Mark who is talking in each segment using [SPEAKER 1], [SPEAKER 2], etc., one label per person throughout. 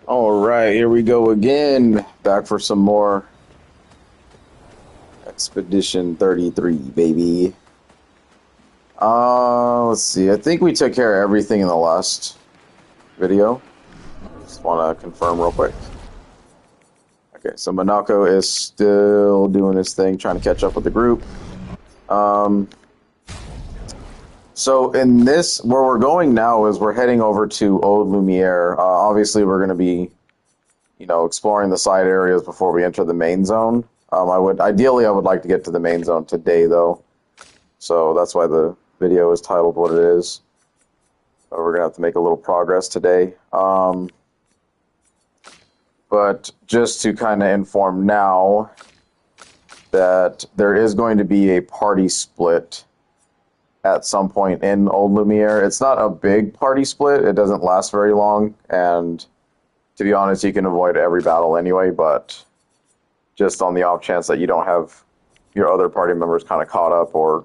[SPEAKER 1] All right, here we go again. Back for some more Expedition 33, baby. Let's see. I think we took care of everything in the last video. Just want to confirm real quick. Okay, so Monako is still doing his thing, trying to catch up with the group. So in this, where we're going now is we're heading over to Old Lumiere. Obviously, we're going to be, exploring the side areas before we enter the main zone. I would like to get to the main zone today, though. So that's why the video is titled what it is. So we're going to have to make a little progress today. But just to kind of inform now that there is going to be a party split at some point in Old Lumiere. It's not a big party split. It doesn't last very long. And to be honest, you can avoid every battle anyway, but just on the off chance that you don't have your other party members kind of caught up or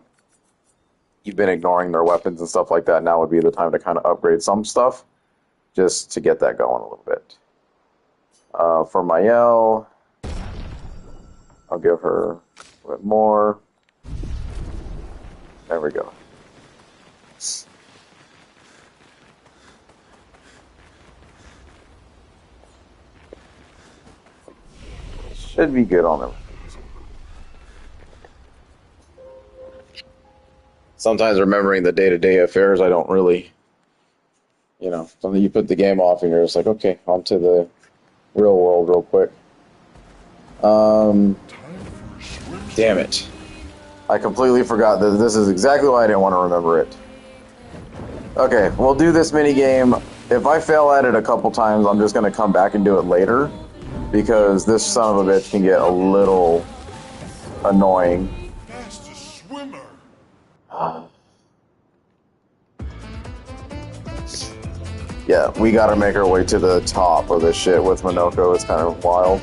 [SPEAKER 1] you've been ignoring their weapons and stuff like that, now would be the time to kind of upgrade some stuff just to get that going a little bit. For Mael, I'll give her a bit more. There we go. Should be good on them. Sometimes remembering the day-to-day affairs, I don't really, something you put the game off and you're just like, okay, on to the real world real quick. Damn it. I completely forgot that this is exactly why I didn't want to remember it. Okay, we'll do this mini game. If I fail at it a couple times, I'm just going to come back and do it later, because this son of a bitch can get a little annoying.
[SPEAKER 2] Fastest swimmer.
[SPEAKER 1] Yeah, we gotta make our way to the top of this shit with Monako. It's kind of wild.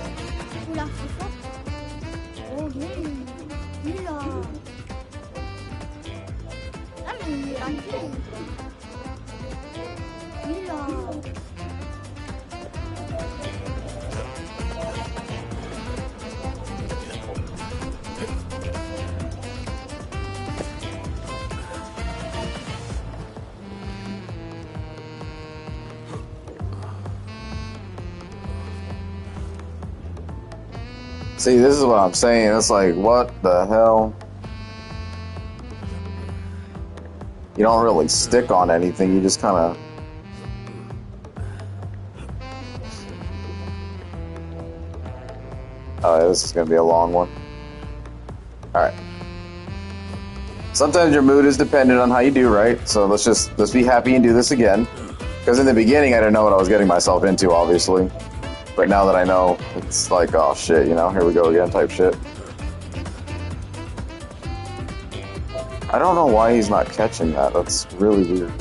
[SPEAKER 1] See, this is what I'm saying. It's like, what the hell? You don't really stick on anything. You just kind of... Oh, this is going to be a long one. Alright. Sometimes your mood is dependent on how you do, right? So let's be happy and do this again. Because in the beginning, I didn't know what I was getting myself into, obviously. But now that I know, it's like, oh shit, here we go again type shit. I don't know why he's not catching that. That's really weird.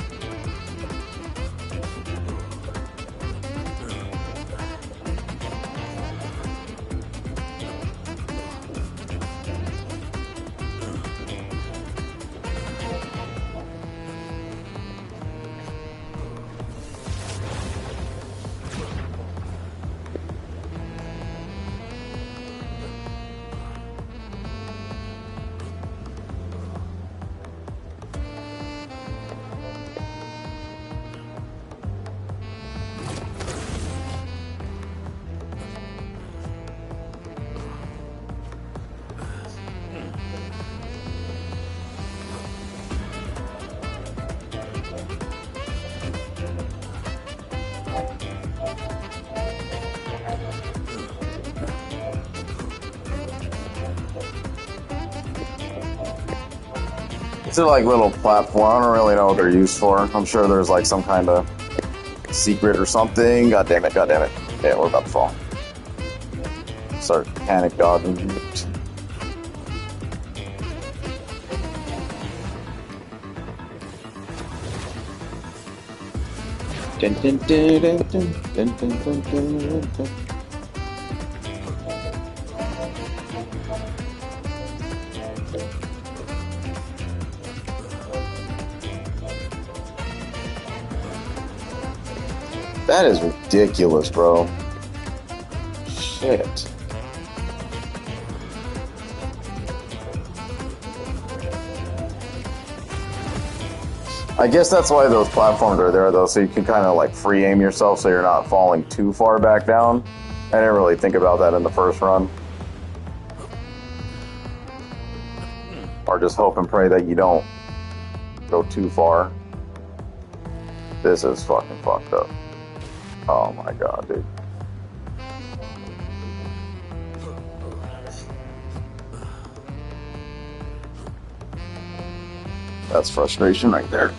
[SPEAKER 1] It's like little platform. I don't really know what they're used for. I'm sure there's like some kind of secret or something. God damn it, god damn it. Yeah, we're about to fall. Start panic dodging. Dun, dun, dun, dun, dun, dun, dun, dun, dun, dun. That is ridiculous, bro. Shit. I guess that's why those platforms are there, though, so you can kind of like free aim yourself so you're not falling too far back down. I didn't really think about that in the first run. Or just hope and pray that you don't go too far. This is fucking fucked up. Oh my god, dude. That's frustration right there.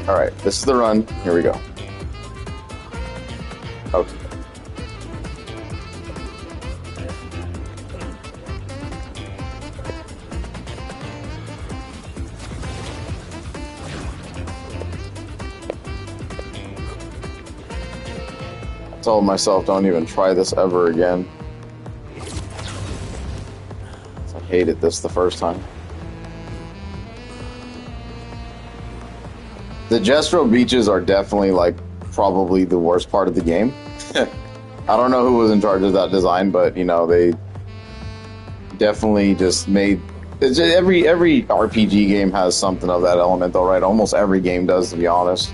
[SPEAKER 1] Alright, this is the run. Here we go. Okay. I told myself don't even try this ever again. I hated this the first time. The Jestro beaches are definitely like probably the worst part of the game. I don't know who was in charge of that design, but you know, they definitely just made it's just, every RPG game has something of that element though, right? Almost every game does, to be honest.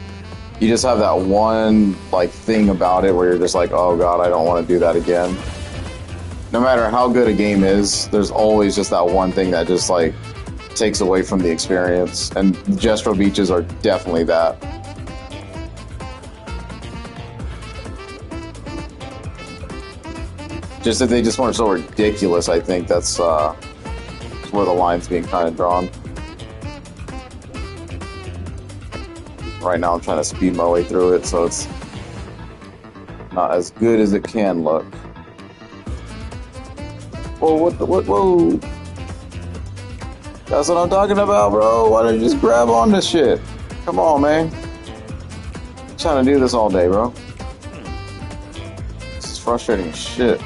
[SPEAKER 1] You just have that one like thing about it where you're just like, oh god, I don't want to do that again. No matter how good a game is, there's always just that one thing that just like takes away from the experience, and the Jestro beaches are definitely that. Just that they just weren't so ridiculous, I think that's where the line's being kind of drawn. Right now I'm trying to speed my way through it, so it's not as good as it can look. Whoa, whoa. That's what I'm talking about, bro. Why don't you just grab on this shit? Come on, man. I'm trying to do this all day, bro. This is frustrating as shit.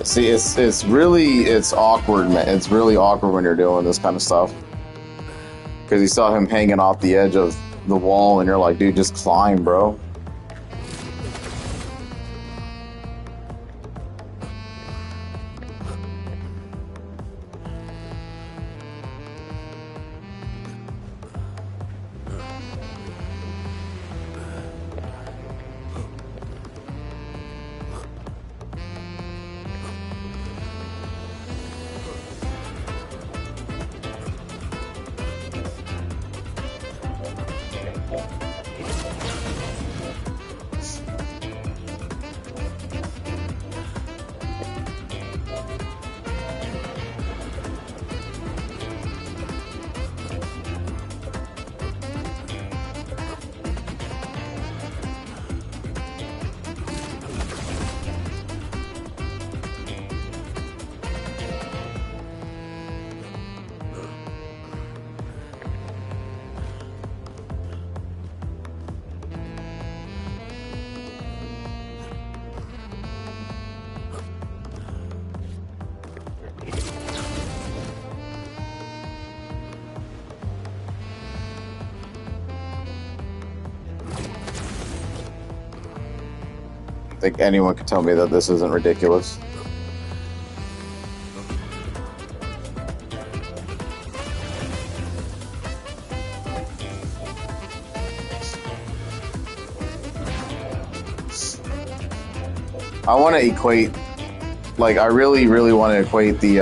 [SPEAKER 1] See, it's awkward, man. It's really awkward when you're doing this kind of stuff. Because you saw him hanging off the edge of the wall, and you're like, dude, just climb, bro. I think anyone could tell me that this isn't ridiculous. I want to equate, like, I really want to equate the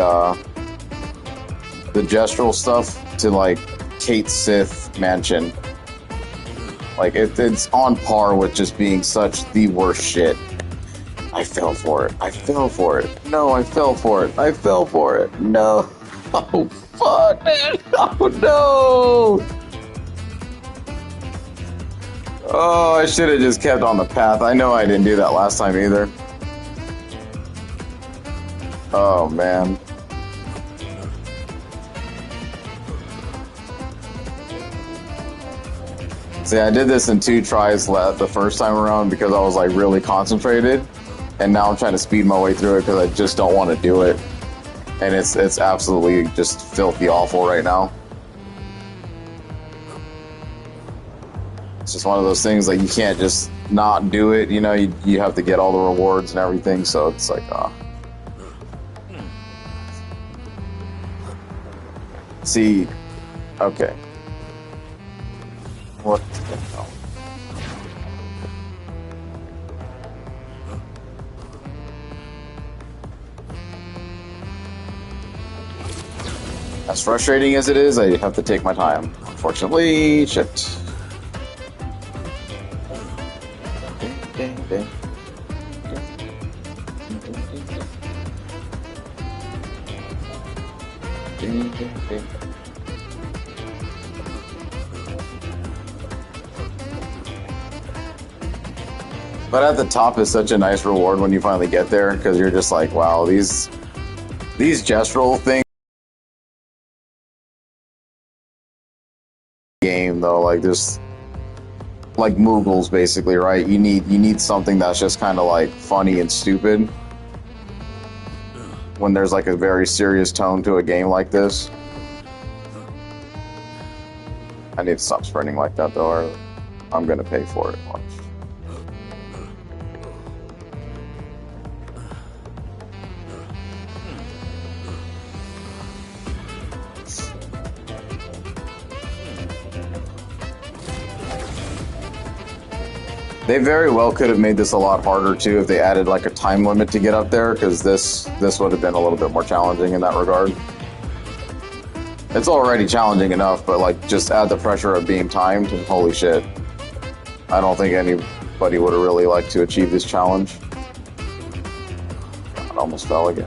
[SPEAKER 1] gestural stuff to, like, Kate Sith Mansion. Like, it's on par with just being such the worst shit. I fell for it. I fell for it. No, I fell for it. I fell for it. No. Oh, fuck, man. Oh, no. Oh, I should have just kept on the path. I know I didn't do that last time either. Oh, man. See, I did this in 2 tries the first time around because I was like really concentrated, and now I'm trying to speed my way through it because I just don't want to do it, and it's absolutely just filthy awful right now. It's just one of those things like you can't just not do it, you know. You have to get all the rewards and everything, so it's like See, okay. What the hell? As frustrating as it is, I have to take my time. Unfortunately, shit. But at the top is such a nice reward when you finally get there, because you're just like, wow, these gestural things game though, like just like Moogles basically, right? You need something that's just kind of like funny and stupid when there's like a very serious tone to a game like this. I need to stop sprinting like that though, or I'm gonna pay for it. Watch. They very well could have made this a lot harder too if they added like a time limit to get up there, because this would have been a little bit more challenging in that regard. It's already challenging enough, but like just add the pressure of being timed, and holy shit. I don't think anybody would have really liked to achieve this challenge. God, almost fell again.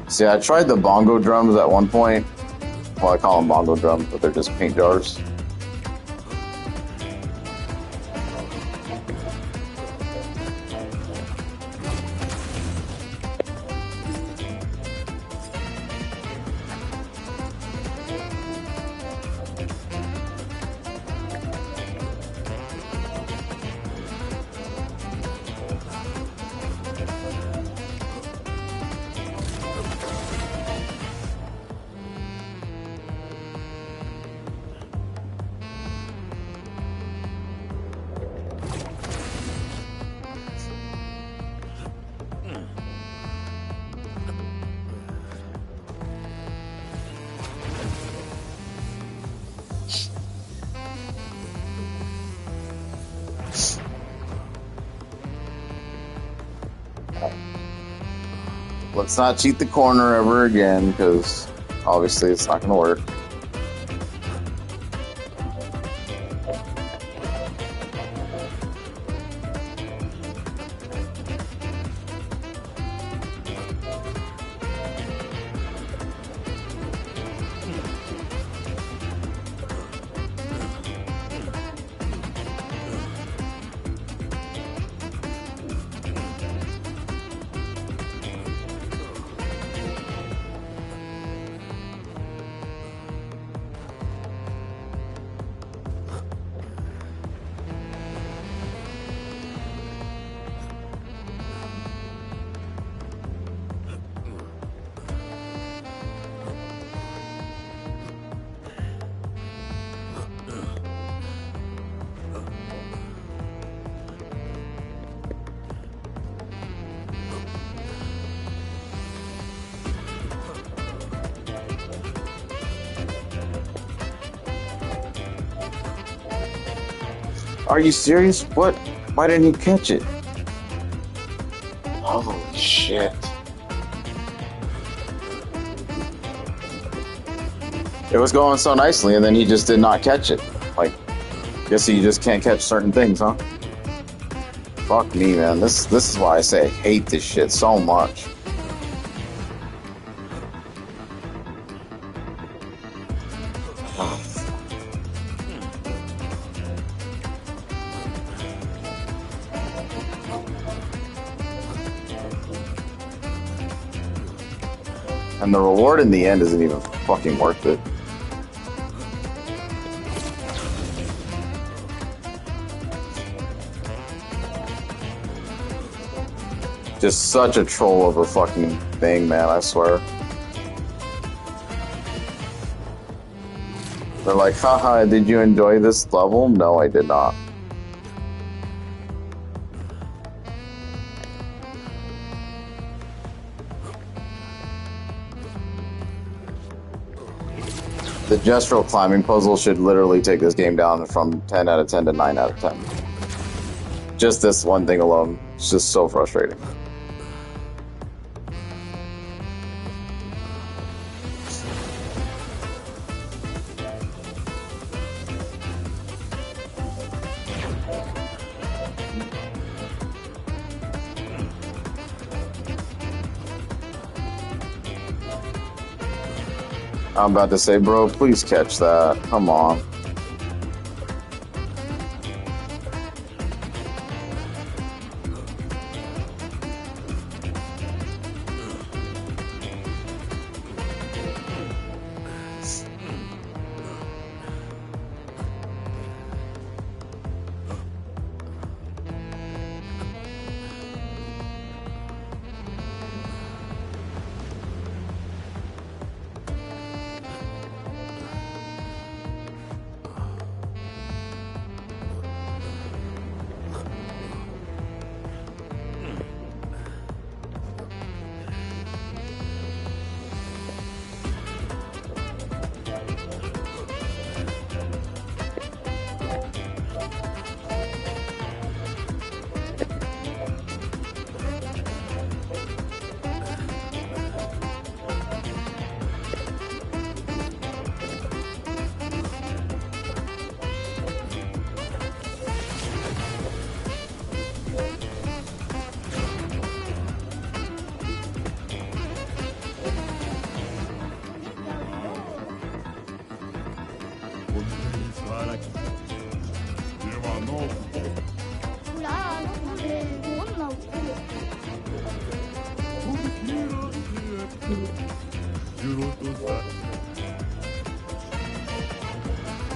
[SPEAKER 1] See, I tried the bongo drums at one point. Well, I call them bongo drums, but they're just paint jars. Let's not cheat the corner ever again, because obviously it's not going to work. Are you serious? What? Why didn't he catch it? Holy shit. It was going so nicely, and then he just did not catch it. Like, guess you just can't catch certain things, huh? Fuck me, man. This is why I say I hate this shit so much. And the reward in the end isn't even fucking worth it. Just such a troll of a fucking thing, man, I swear. They're like, haha, did you enjoy this level? No, I did not. The gestural climbing puzzle should literally take this game down from 10 out of 10 to 9 out of 10. Just this one thing alone. It's just so frustrating. I'm about to say, bro, please catch that. Come on.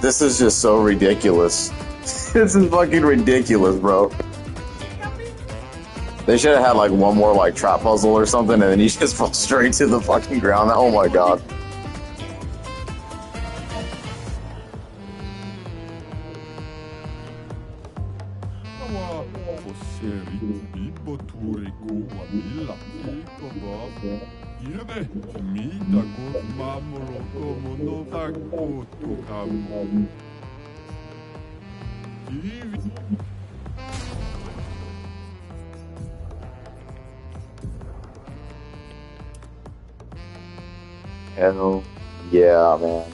[SPEAKER 1] This is just so ridiculous. This is fucking ridiculous, bro. They should have had like one more like trap puzzle or something, and then you just fall straight to the fucking ground. Oh my god. Hell yeah, man.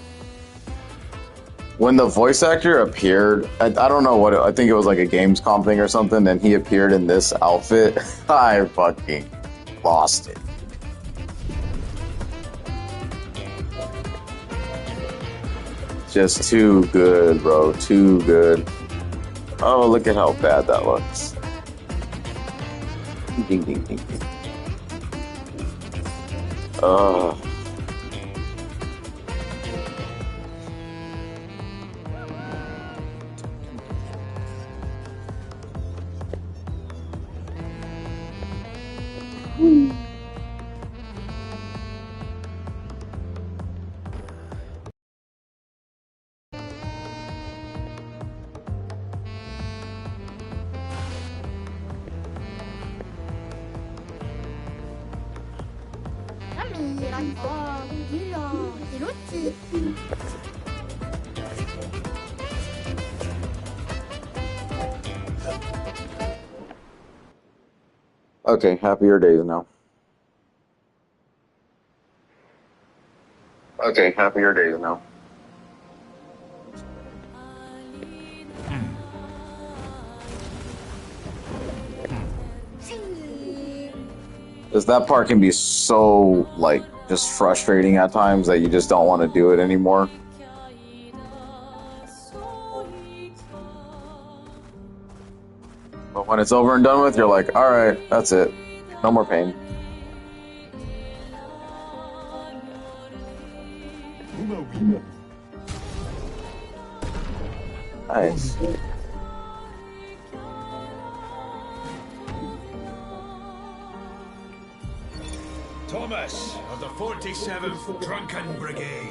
[SPEAKER 1] When the voice actor appeared, I don't know what, I think it was like a Gamescom thing or something, and he appeared in this outfit, I fucking lost it. Just too good, bro. Too good. Oh, look at how bad that looks. Ding, ding, ding, ding. Ugh. Okay, happier days now. Okay, happier days now. Because that part can be so, like, just frustrating at times that you just don't want to do it anymore. But when it's over and done with, you're like, alright, that's it. No more pain. Nice.
[SPEAKER 2] Thomas of the 47th Drunken Brigade.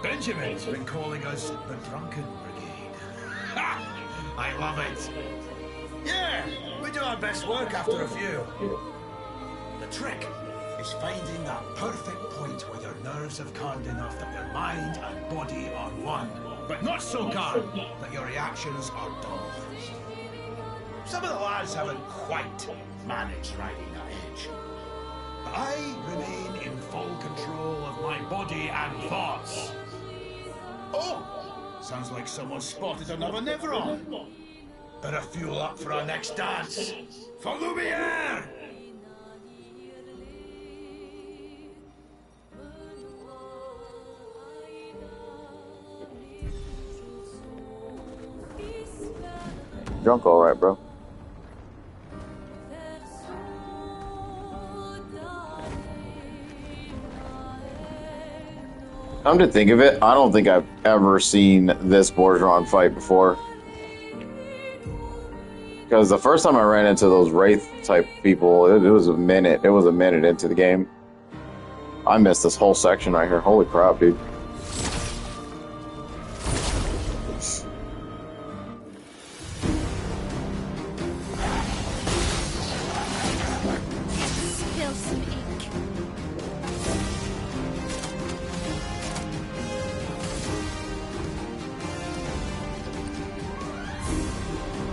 [SPEAKER 2] Benjamin's been calling us the Drunken Brigade. Ha! I love it. Yeah, we do our best work after a few. The trick is finding that perfect point where your nerves have calmed enough that your mind and body are one, but not so calm that your reactions are dull. Some of the lads haven't quite managed riding that edge. But I remain in full control of my body and thoughts. Oh! Sounds like someone spotted another Neveron. Better fuel up for our next dance. For Lumiere!
[SPEAKER 1] Drunk all right, bro. Come to think of it, I don't think I've ever seen this Borgeron fight before. Because the first time I ran into those Wraith type people, it was a minute. It was a minute into the game. I missed this whole section right here. Holy crap, dude.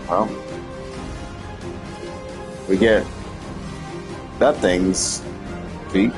[SPEAKER 1] Well, we get that thing's feet.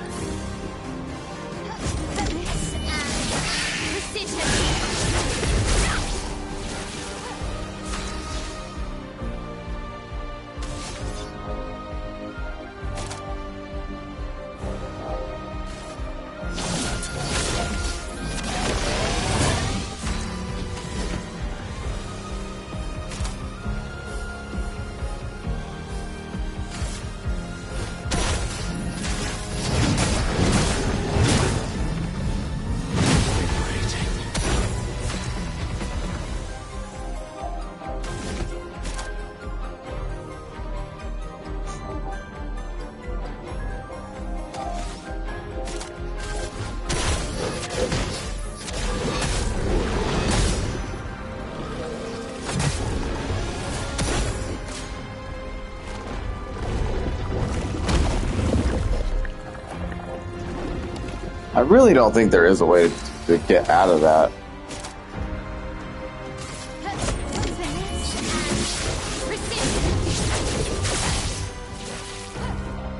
[SPEAKER 1] I really don't think there is a way to get out of that.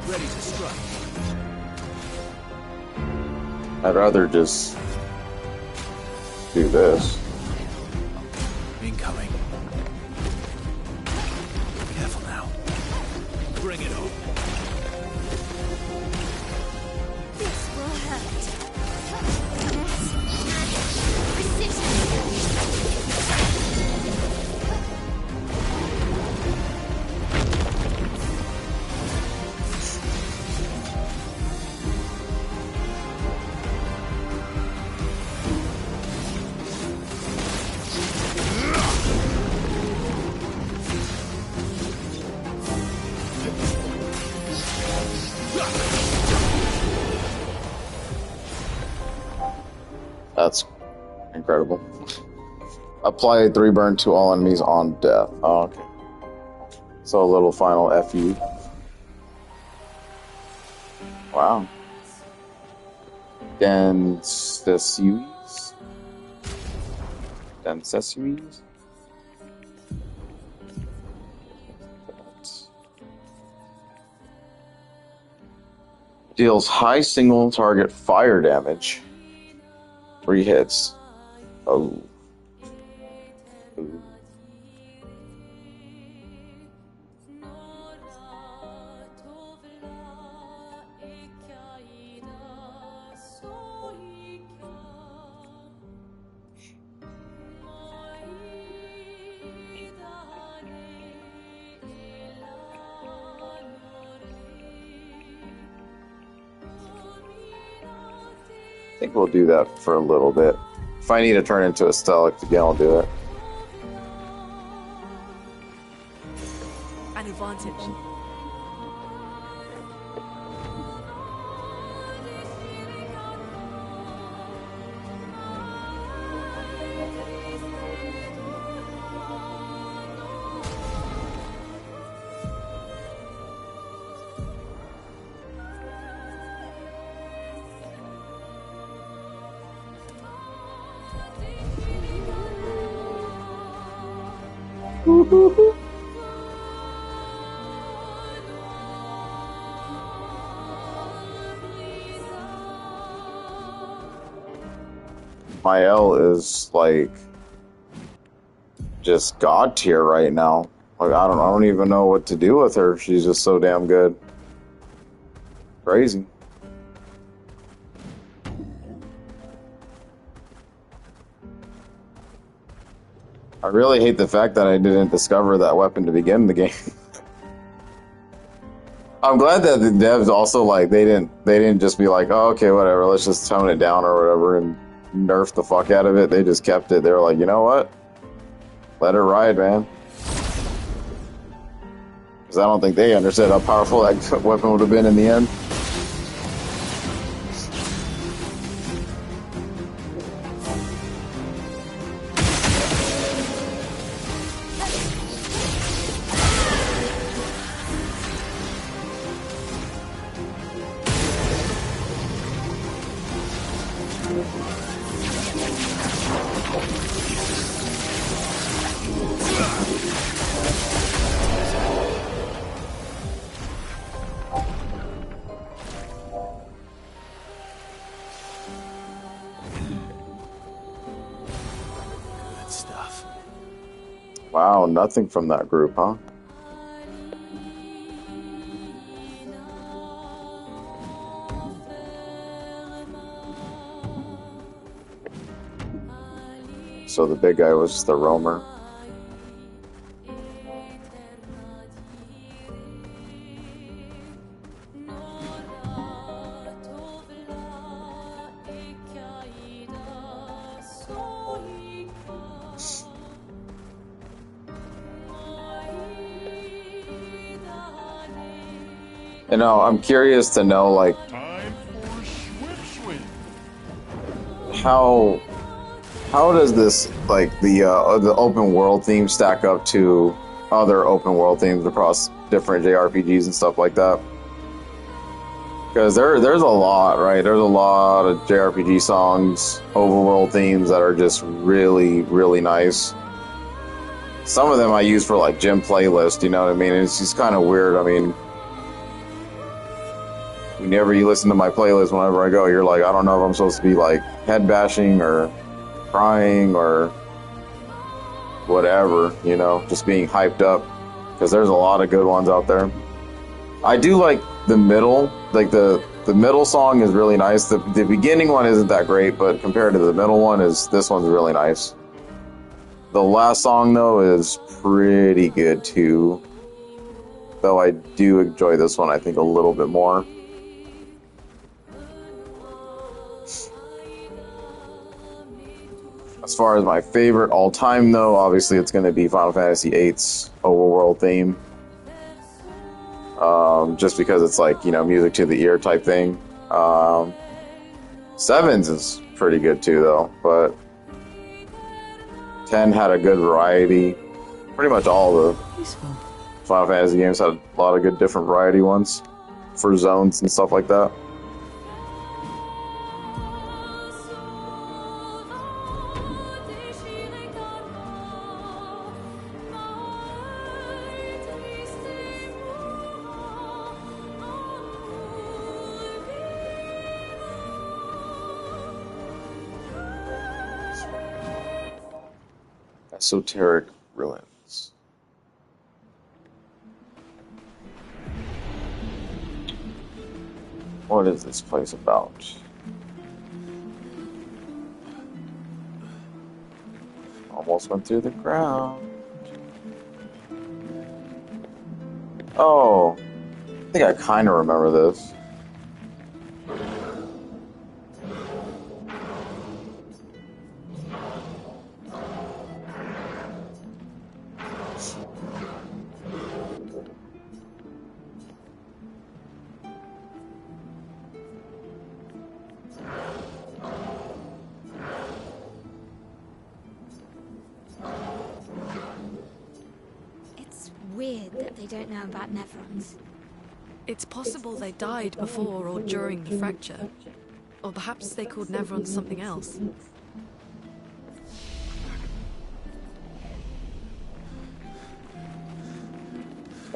[SPEAKER 2] Ready to strike.
[SPEAKER 1] I'd rather just do this.
[SPEAKER 2] Incoming. Careful now. Bring it home.
[SPEAKER 3] This will hurt. Precision.
[SPEAKER 1] That's incredible. Apply 3 burn to all enemies on death. Oh, okay. So a little final FU. Wow. Densesues? Densesues? Deals high single target fire damage. 3 hits. Oh. Ooh. I think we'll do that for a little bit. If I need to turn into a Stelix again, I'll do it.
[SPEAKER 4] An advantage.
[SPEAKER 1] My L is like just god tier right now. Like I don't even know what to do with her. She's just so damn good. Crazy. I really hate the fact that I didn't discover that weapon to begin the game. I'm glad that the devs also like they didn't just be like, oh, okay, whatever, let's just tone it down or whatever and nerf the fuck out of it. They just kept it. They were like, you know what? Let it ride, man. Because I don't think they understood how powerful that weapon would have been in the end. Wow, nothing from that group, huh? So the big guy was the roamer. You know, I'm curious to know, like, how does this, like, the open world theme stack up to other open world themes across different JRPGs and stuff like that? Because there's a lot, right? There's a lot of JRPG songs, overworld themes that are just really, really nice. Some of them I use for, like, gym playlist, you know what I mean? It's just kind of weird. I mean, whenever you listen to my playlist, whenever I go, you're like, I don't know if I'm supposed to be, like, head bashing or crying or whatever, you know, just being hyped up. Because there's a lot of good ones out there. I do like the middle, like the middle song is really nice. The beginning one isn't that great, but compared to the middle one, this one's really nice. The last song, though, is pretty good, too. Though I do enjoy this one, I think, a little bit more. As far as my favorite all-time, though, obviously it's going to be Final Fantasy VIII's overworld theme. Just because it's like, you know, music to the ear type thing. 7's is pretty good, too, though. But 10 had a good variety. Pretty much all the Final Fantasy games had a lot of good different variety ones for zones and stuff like that. Esoteric ruins. What is this place about? Almost went through the ground. Oh, I think I kind of remember this.
[SPEAKER 3] Weird that they don't know about Nevrons.
[SPEAKER 4] It's possible they died before or during the fracture. Or perhaps they called Nevrons something else.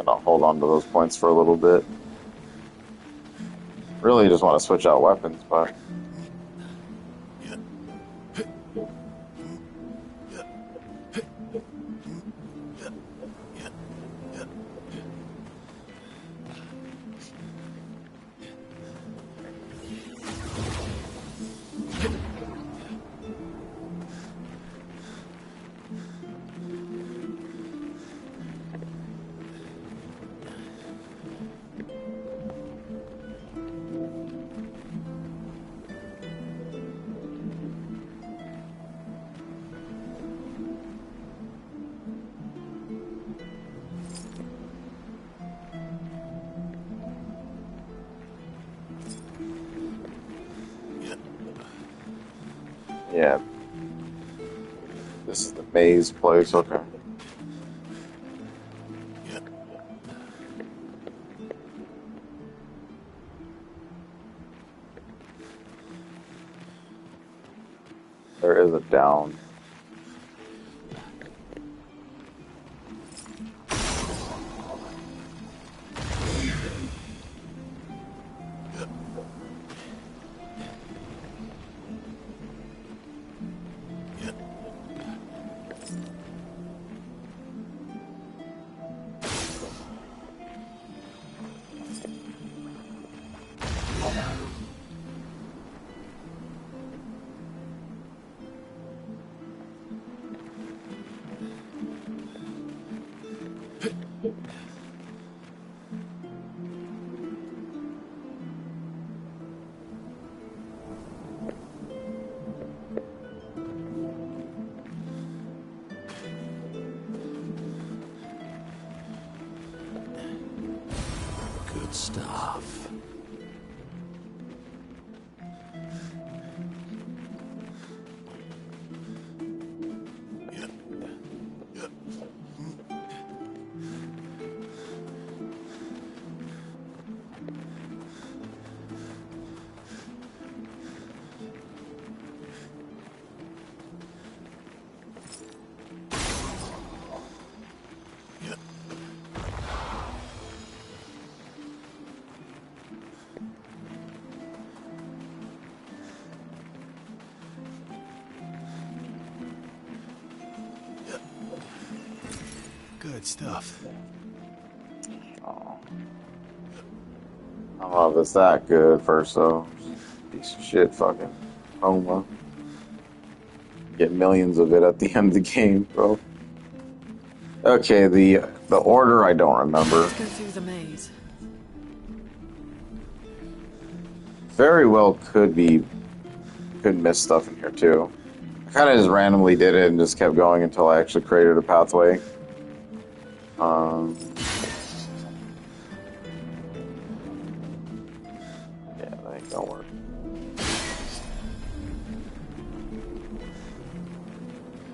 [SPEAKER 1] gonna hold on to those points for a little bit. Really just want to switch out weapons, but yeah. This is the maze place, okay. There is a down.
[SPEAKER 2] Good stuff. Good stuff.
[SPEAKER 1] Oh. I don't know if it's that good first, though. Piece of shit, fucking Homa. Get millions of it at the end of the game, bro. Okay, the order I don't remember.
[SPEAKER 4] Let's go through the maze.
[SPEAKER 1] Very well could miss stuff in here too. I kind of just randomly did it and just kept going until I actually created a pathway. Yeah, that ain't gonna work.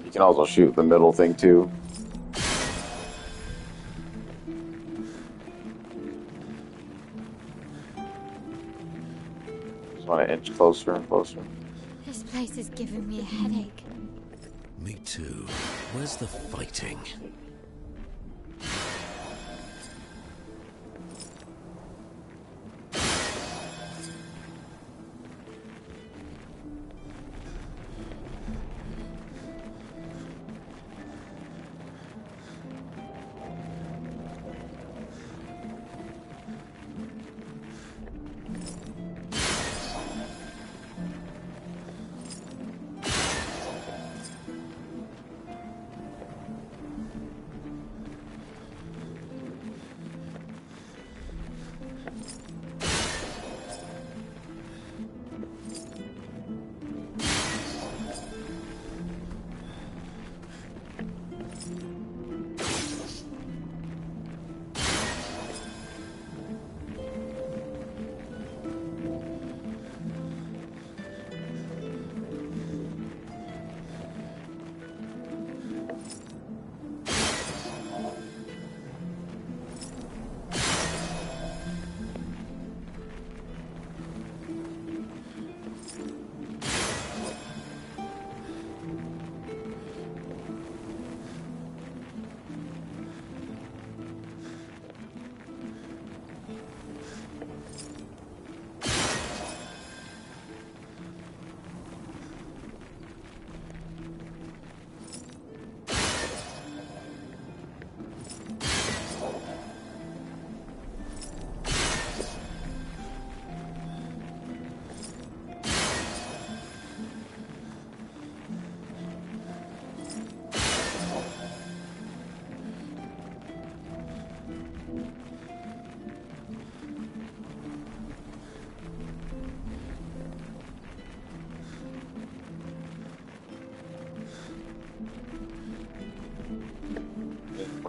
[SPEAKER 1] You can also shoot the middle thing too. Just want to inch closer and closer.
[SPEAKER 3] This place is giving me a headache.
[SPEAKER 2] Me too. Where's the fighting?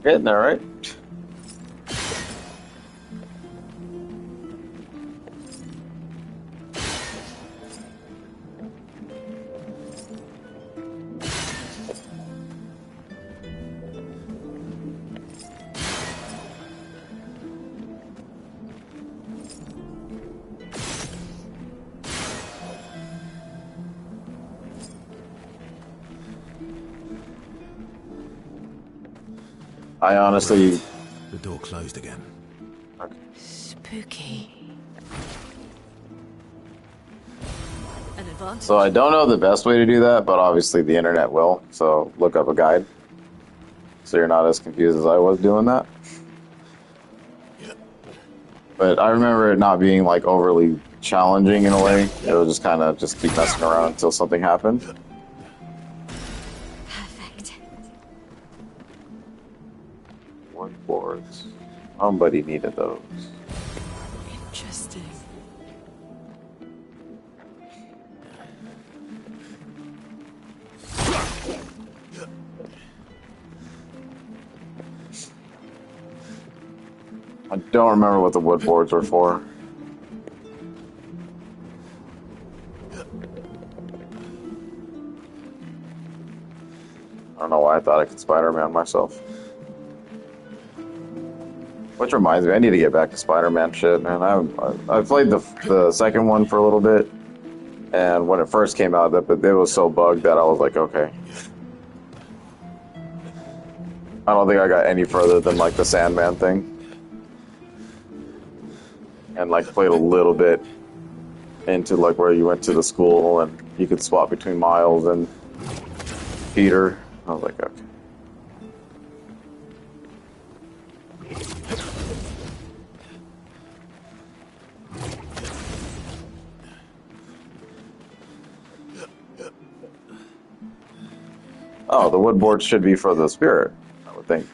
[SPEAKER 1] Getting there, right? I honestly...
[SPEAKER 2] The door closed again.
[SPEAKER 4] Spooky. An advantage.
[SPEAKER 1] So I don't know the best way to do that, but obviously the internet will. So look up a guide. So you're not as confused as I was doing that. But I remember it not being like overly challenging in a way. It was just kind of just keep messing around until something happened.
[SPEAKER 3] Perfect.
[SPEAKER 1] Wood boards. Somebody needed those.
[SPEAKER 4] Interesting.
[SPEAKER 1] I don't remember what the wood boards were for. I don't know why I thought I could Spider-Man myself. Which reminds me, I need to get back to Spider-Man shit, man. I played the second one for a little bit, and when it first came out, it was so bugged that I was like, okay. I don't think I got any further than like the Sandman thing. And like played a little bit into like where you went to the school and you could swap between Miles and Peter. I was like, okay. Oh, the wood board should be for the spirit, I would think.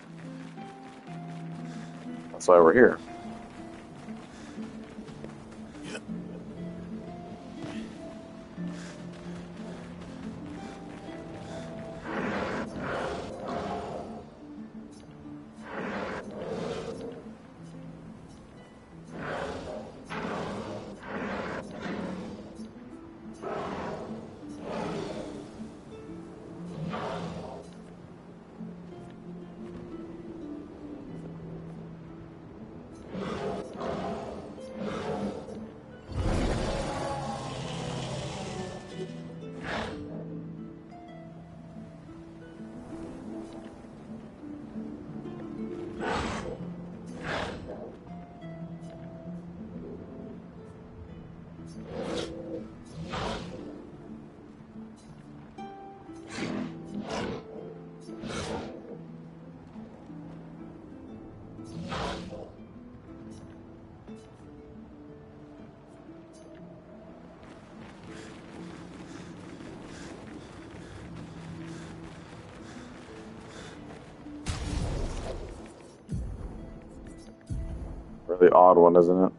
[SPEAKER 1] That's why we're here. Really odd one, isn't it?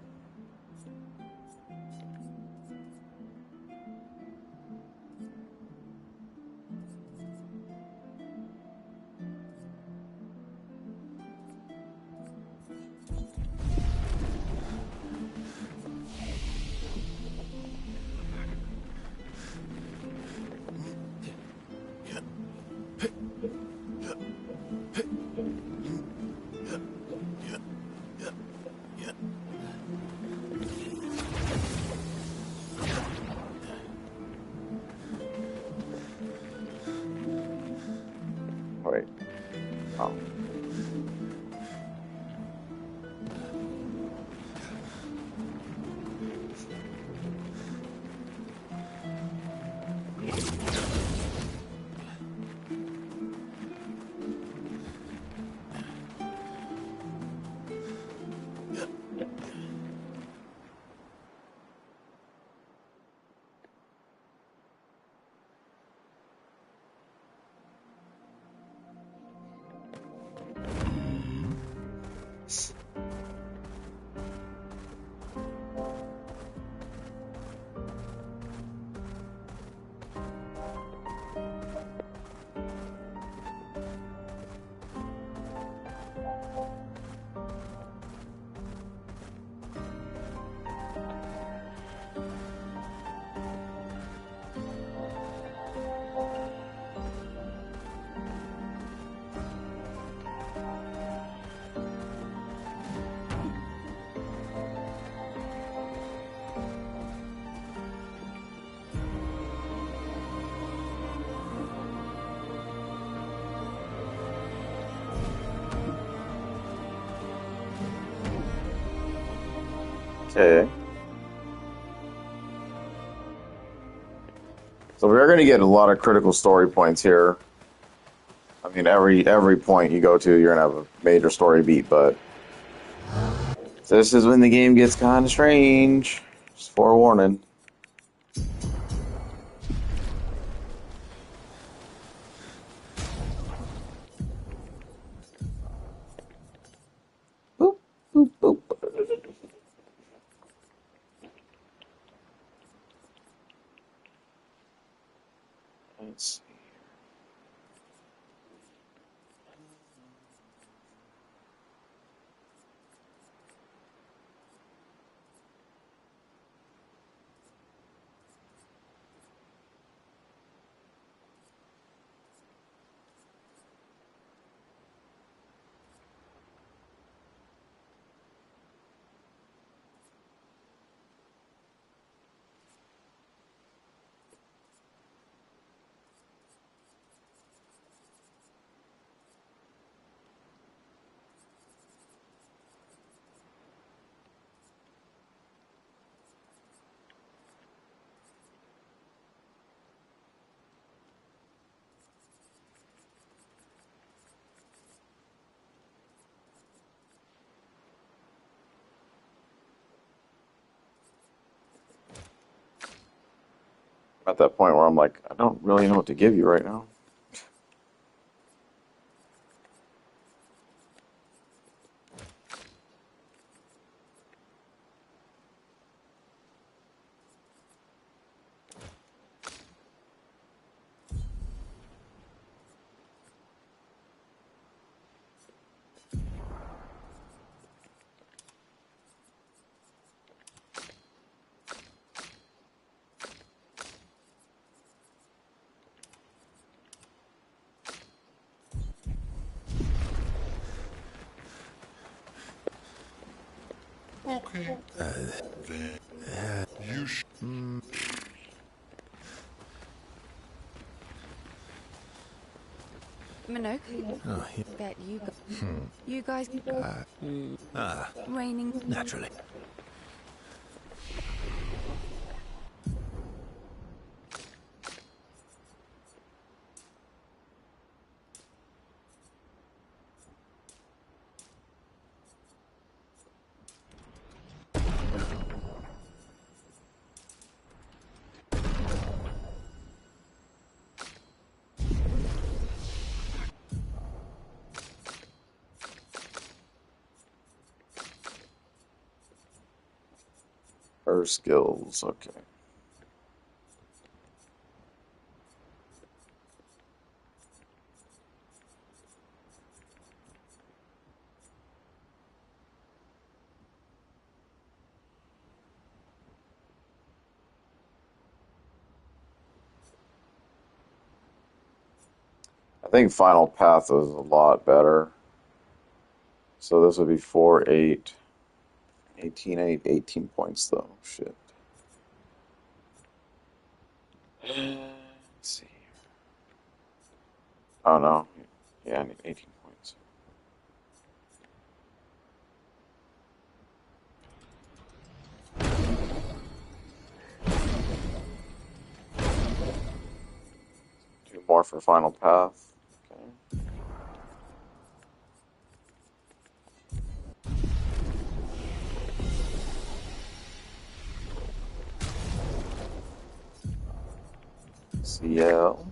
[SPEAKER 1] Wait. Oh. Okay. So we're going to get a lot of critical story points here. I mean, every point you go to, you're going to have a major story beat, but this is when the game gets kind of strange. Just forewarning. Boop, boop, boop. Let's see. I'm at that point where I'm like, I don't really know what to give you right now.
[SPEAKER 2] Okay. Then you sh-
[SPEAKER 4] Minogue,
[SPEAKER 5] Oh, yeah.
[SPEAKER 4] bet you guys raining.
[SPEAKER 5] Naturally.
[SPEAKER 1] Her skills, okay. I think Final Path is a lot better. So this would be 4, 8, 18, 8, 18 points though. Shit. Let's see. Oh no. Yeah, I need 18 points. Two more for Final Path. Okay. CL.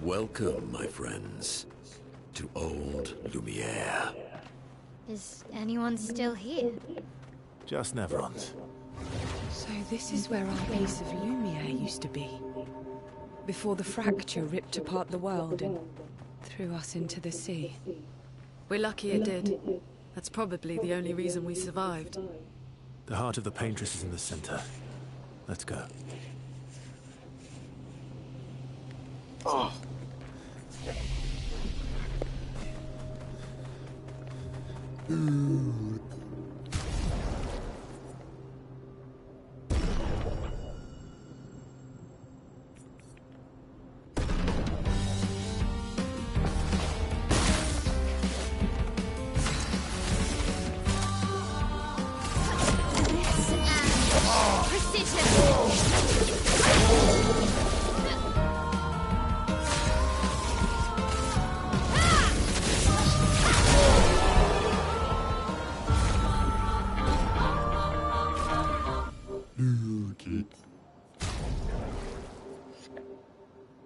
[SPEAKER 5] Welcome, my friends, to old Lumiere.
[SPEAKER 3] Is anyone still here?
[SPEAKER 6] Just Nevrons.
[SPEAKER 7] So this is where our piece of Lumiere used to be. Before the fracture ripped apart the world and threw us into the sea.
[SPEAKER 4] We're lucky it did. That's probably the only reason we survived.
[SPEAKER 6] The heart of the Paintress is in the center. Let's go.
[SPEAKER 1] Oh.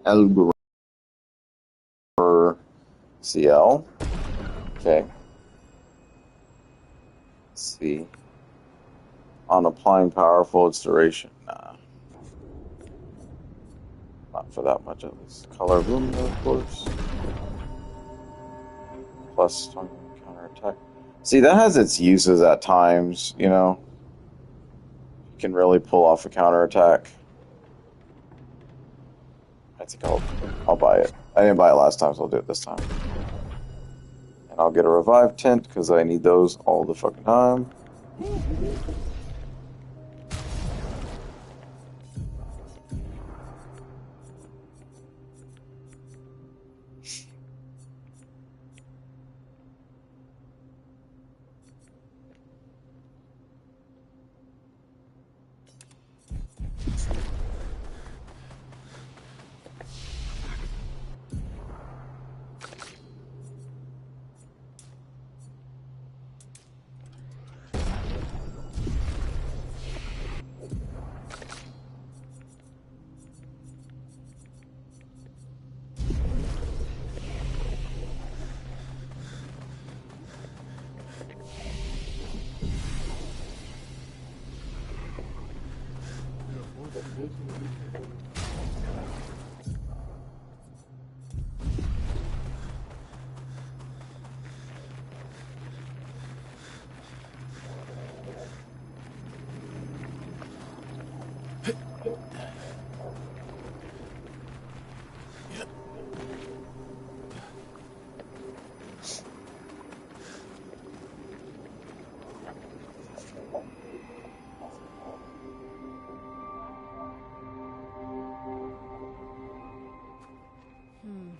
[SPEAKER 1] Algorithm CL. Okay. Let's see. On applying powerful, its duration. Nah. Not for that much at least. Color of Lumina, of course. Plus 20 counter attack. See, that has its uses at times, you know. You can really pull off a counter attack. I think I'll buy it. I didn't buy it last time, so I'll do it this time. And I'll get a revive tint because I need those all the fucking time.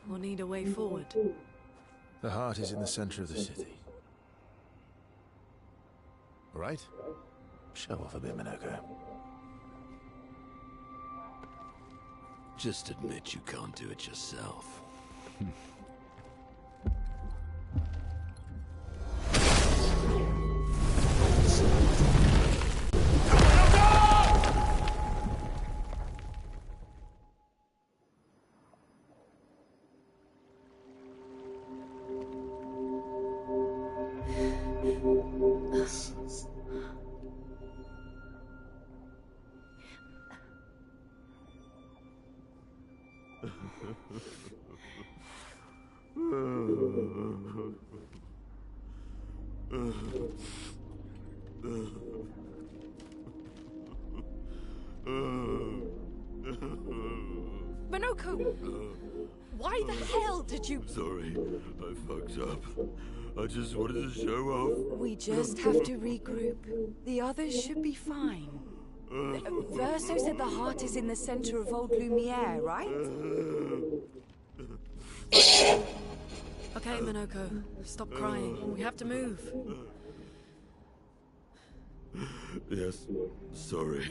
[SPEAKER 4] We'll need a way forward.
[SPEAKER 6] The heart is in the center of the city. All right? Show off a bit, Minoko.
[SPEAKER 5] Just admit you can't do it yourself.
[SPEAKER 7] Minoko! Why the hell did you...
[SPEAKER 5] Sorry, I fucked up. I just wanted to show off.
[SPEAKER 7] We just have to regroup. The others should be fine. Verso said the heart is in the center of old Lumiere, right?
[SPEAKER 4] Okay, Minoko, stop crying. We have to move.
[SPEAKER 5] Yes, sorry.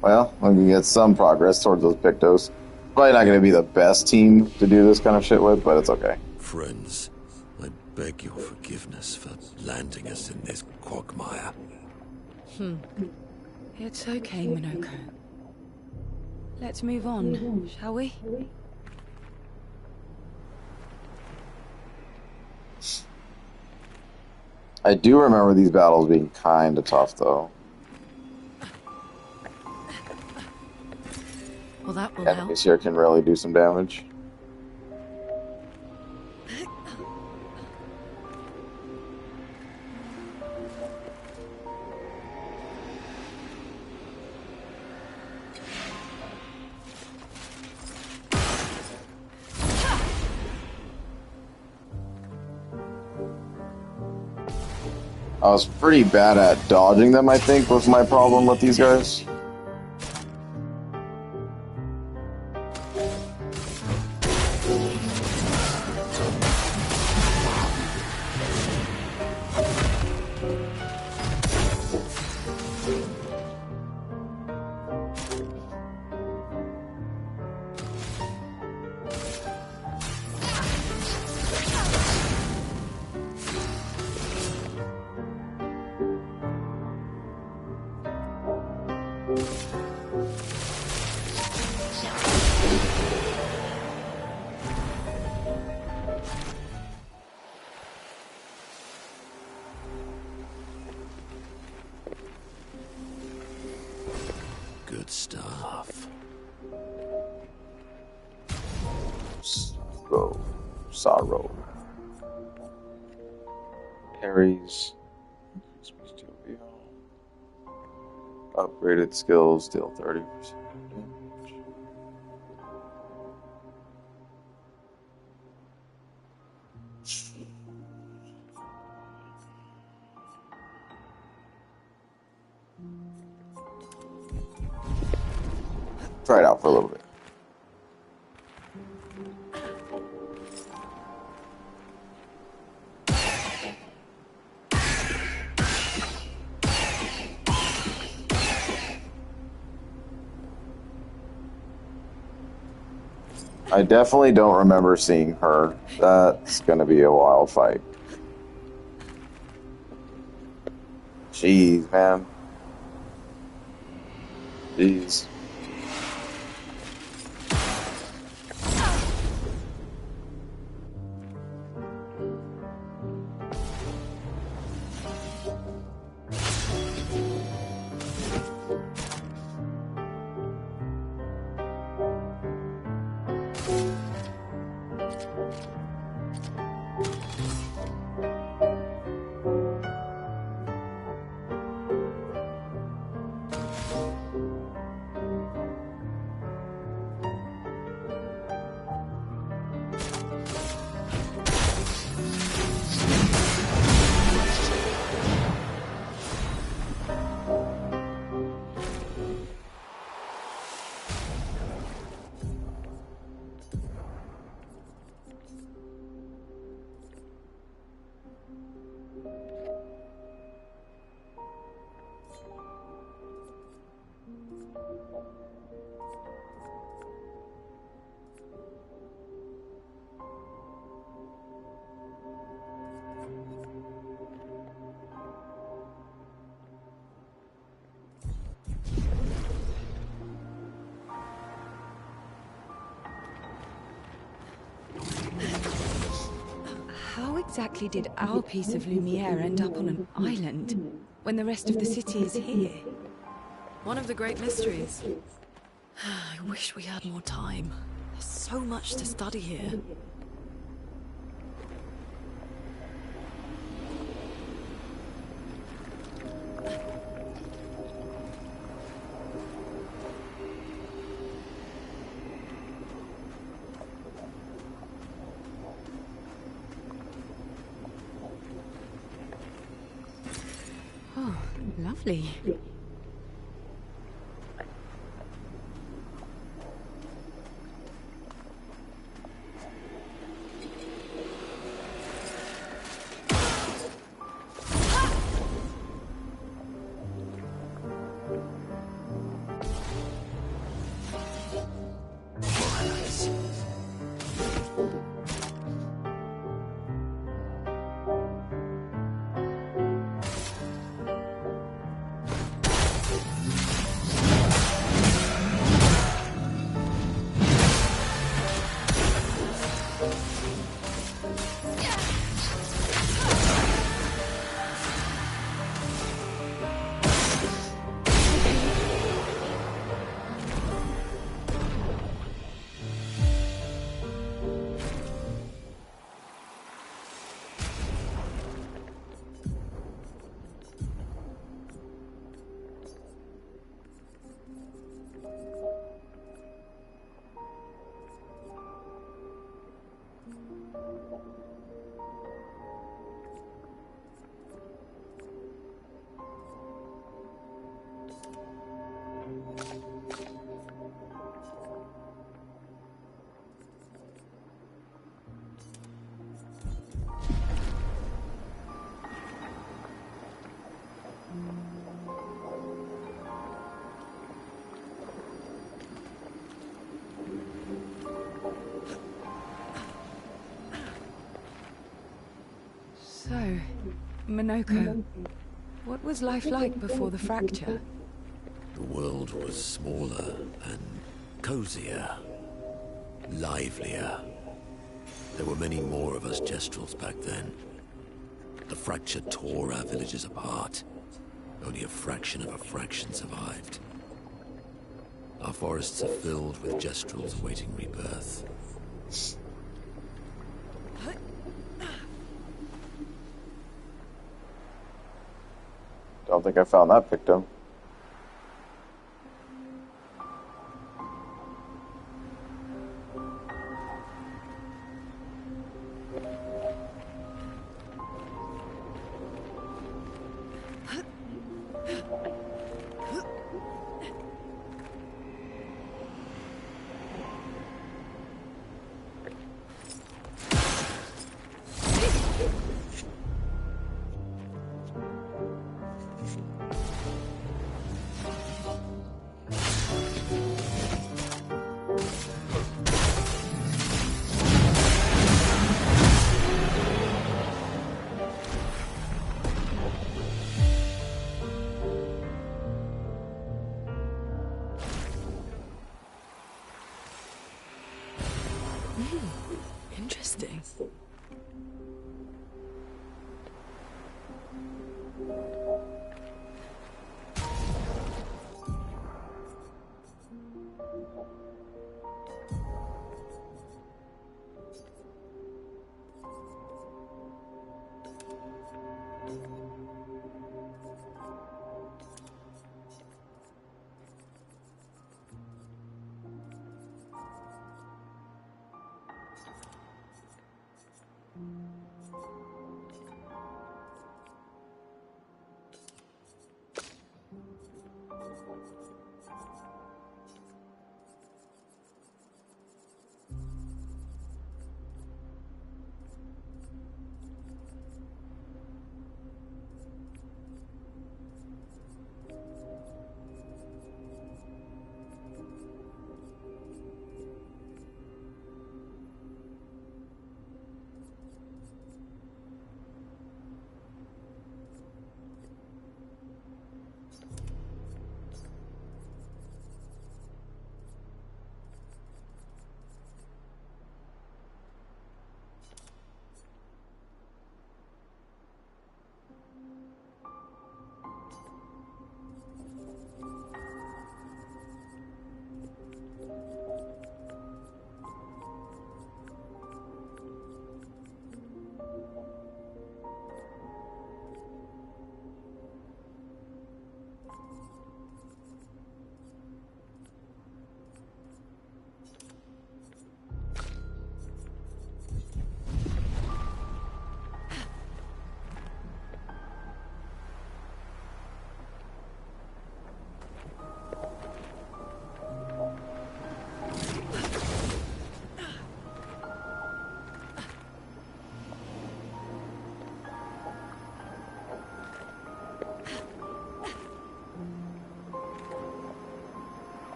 [SPEAKER 1] Well, we can get some progress towards those Pictos. Probably not going to be the best team to do this kind of shit with, but it's okay.
[SPEAKER 5] Friends, I beg your forgiveness for landing us in this quagmire.
[SPEAKER 7] It's okay, Minoko. Let's move on, shall we?
[SPEAKER 1] I do remember these battles being kind of tough, though.
[SPEAKER 4] Well, that will help.
[SPEAKER 1] Enemies here can really do some damage. I was pretty bad at dodging them, I think, was my problem with these guys.
[SPEAKER 5] Good stuff.
[SPEAKER 1] Sorrow. Parries. Upgraded skills deal 30% damage. Try it out for a little bit. I definitely don't remember seeing her. That's gonna be a wild fight. Jeez, man. Jeez.
[SPEAKER 7] How exactly did our piece of Lumiere end up on an island when the rest of the city is here?
[SPEAKER 4] One of the great mysteries. I wish we had more time. There's so much to study here.
[SPEAKER 7] Oh, lovely. Minoko, what was life like before the fracture?
[SPEAKER 5] The world was smaller and cozier, livelier. There were many more of us Gestrels back then. The fracture tore our villages apart. Only a fraction of a fraction survived. Our forests are filled with Gestrels awaiting rebirth.
[SPEAKER 1] Don't think I found that victim.
[SPEAKER 4] Interesting.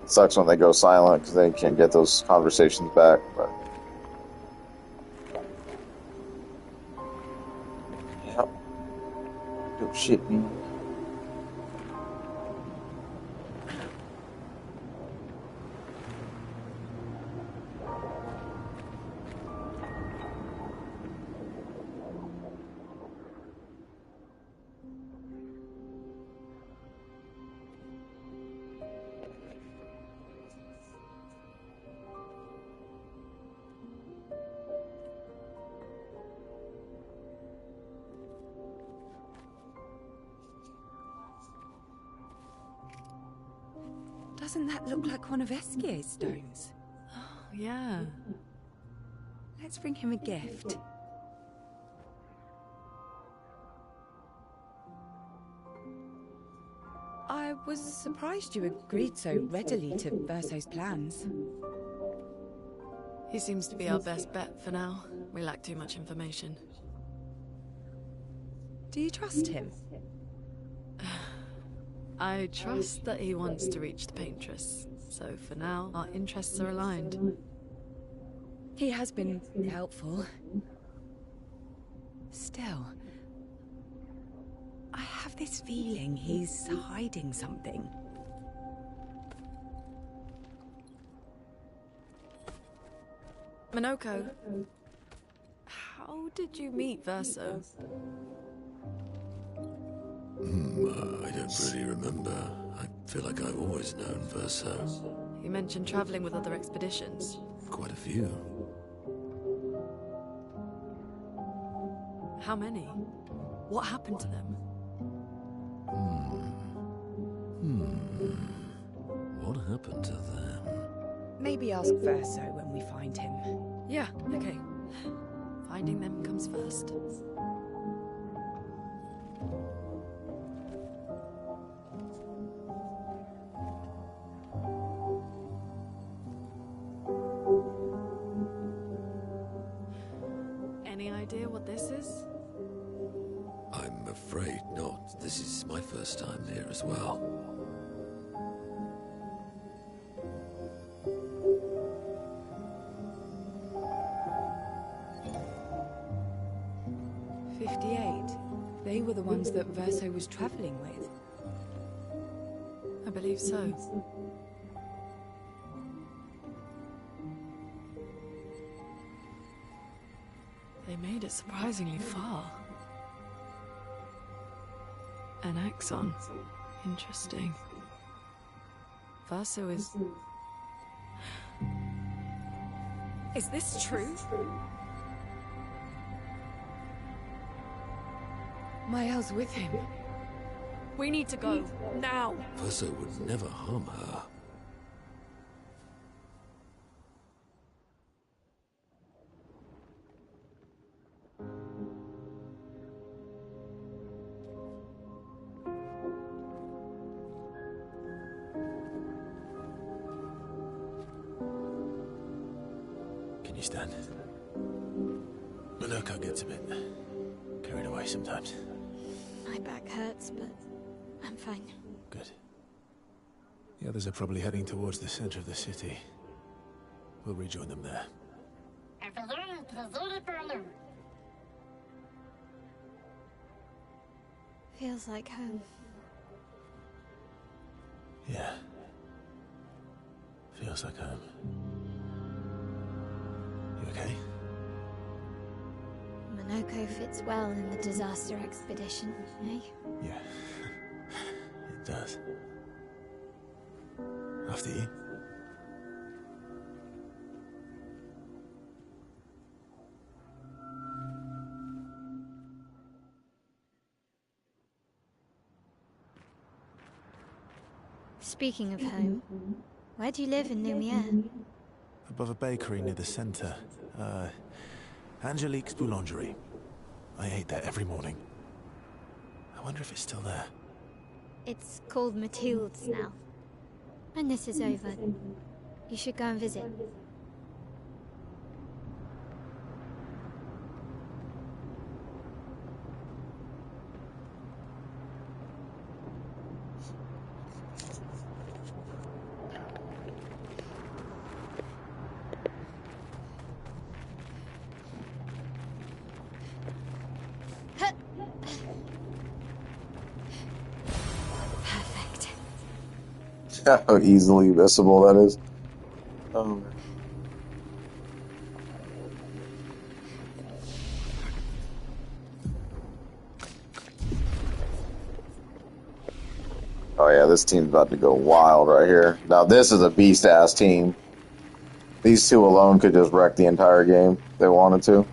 [SPEAKER 1] Sucks when they go silent because they can't get those conversations back. But yep, dope shit, man.
[SPEAKER 7] Doesn't that look like one of Eskier's stones?
[SPEAKER 4] Yeah.
[SPEAKER 7] Let's bring him a gift. I was surprised you agreed so readily to Verso's plans.
[SPEAKER 4] He seems to be our best bet for now. We lack too much information.
[SPEAKER 7] Do you trust him?
[SPEAKER 4] I trust that he wants to reach the Paintress. So for now, our interests are aligned.
[SPEAKER 7] He has been helpful. Still, I have this feeling he's hiding something.
[SPEAKER 4] Minoko, how did you meet Verso?
[SPEAKER 5] I don't really remember. I feel like I've always known Verso.
[SPEAKER 4] You mentioned traveling with other expeditions.
[SPEAKER 5] Quite a few.
[SPEAKER 4] How many? What happened to them?
[SPEAKER 5] What happened to them?
[SPEAKER 7] Maybe ask Verso when we find him.
[SPEAKER 4] Yeah, okay. Finding them comes first. Any idea what this is?
[SPEAKER 5] I'm afraid not. This is my first time here as well.
[SPEAKER 7] They were the ones that Verso was traveling with.
[SPEAKER 4] I believe so. They made it surprisingly far. An axon. Interesting. Verso is...
[SPEAKER 7] Is this true? Mael's with him.
[SPEAKER 4] We need to go. Now!
[SPEAKER 5] Verso would never harm her.
[SPEAKER 6] Can you stand? Minoko gets a bit carried away sometimes.
[SPEAKER 3] My back hurts, but I'm fine.
[SPEAKER 6] Good. The others are probably heading towards the center of the city. We'll rejoin them there.
[SPEAKER 3] Feels like home.
[SPEAKER 6] Yeah. Feels like home. You okay?
[SPEAKER 3] Minoko fits well in the disaster expedition, eh?
[SPEAKER 6] Yeah. It does. After you.
[SPEAKER 3] Speaking of home, where do you live in Lumiere?
[SPEAKER 6] Above a bakery near the center. Angelique's Boulangerie. I ate there every morning. I wonder if it's still there.
[SPEAKER 3] It's called Mathilde's now. When this is over, you should go and visit.
[SPEAKER 1] How easily visible that is. Oh yeah, this team's about to go wild right here. Now this is a beast-ass team. These two alone could just wreck the entire game if they wanted to.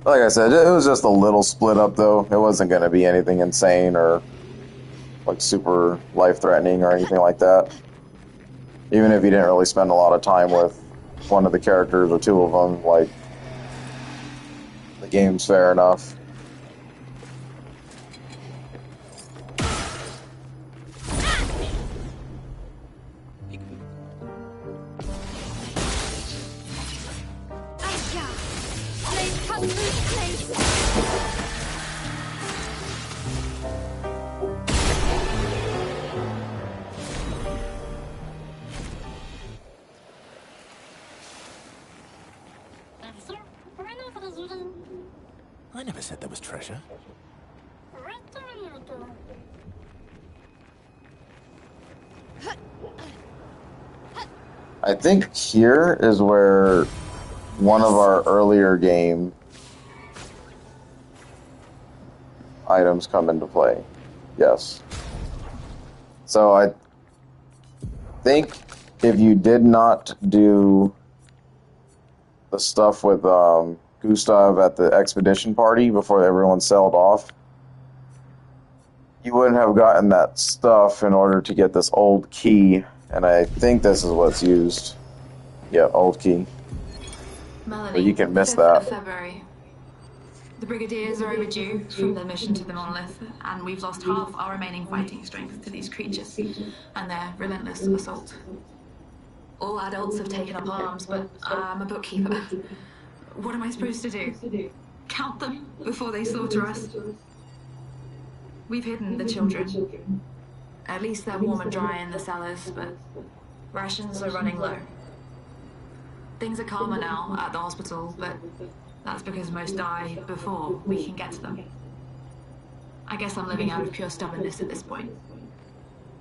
[SPEAKER 1] Like I said, it was just a little split up though. It wasn't going to be anything insane or like super life-threatening or anything like that. Even if you didn't really spend a lot of time with one of the characters or two of them, like, the game's fair enough.
[SPEAKER 6] I never said there was treasure.
[SPEAKER 1] I think here is where one of our earlier game items come into play. Yes. So I think if you did not do the stuff with Gustav at the expedition party before everyone sailed off, you wouldn't have gotten that stuff in order to get this old key, and I think this is what's used. Yeah, old key.
[SPEAKER 8] Melanie,
[SPEAKER 1] But you can miss
[SPEAKER 8] 5th
[SPEAKER 1] that.
[SPEAKER 8] of February. The Brigadiers are overdue from their mission to the Monolith, and we've lost half our remaining fighting strength to these creatures and their relentless assault. All adults have taken up arms, but I'm a bookkeeper. What am I supposed to do? Count them before they slaughter us? We've hidden the children. At least they're warm and dry in the cellars, but rations are running low. Things are calmer now at the hospital, but that's because most die before we can get to them. I guess I'm living out of pure stubbornness at this point.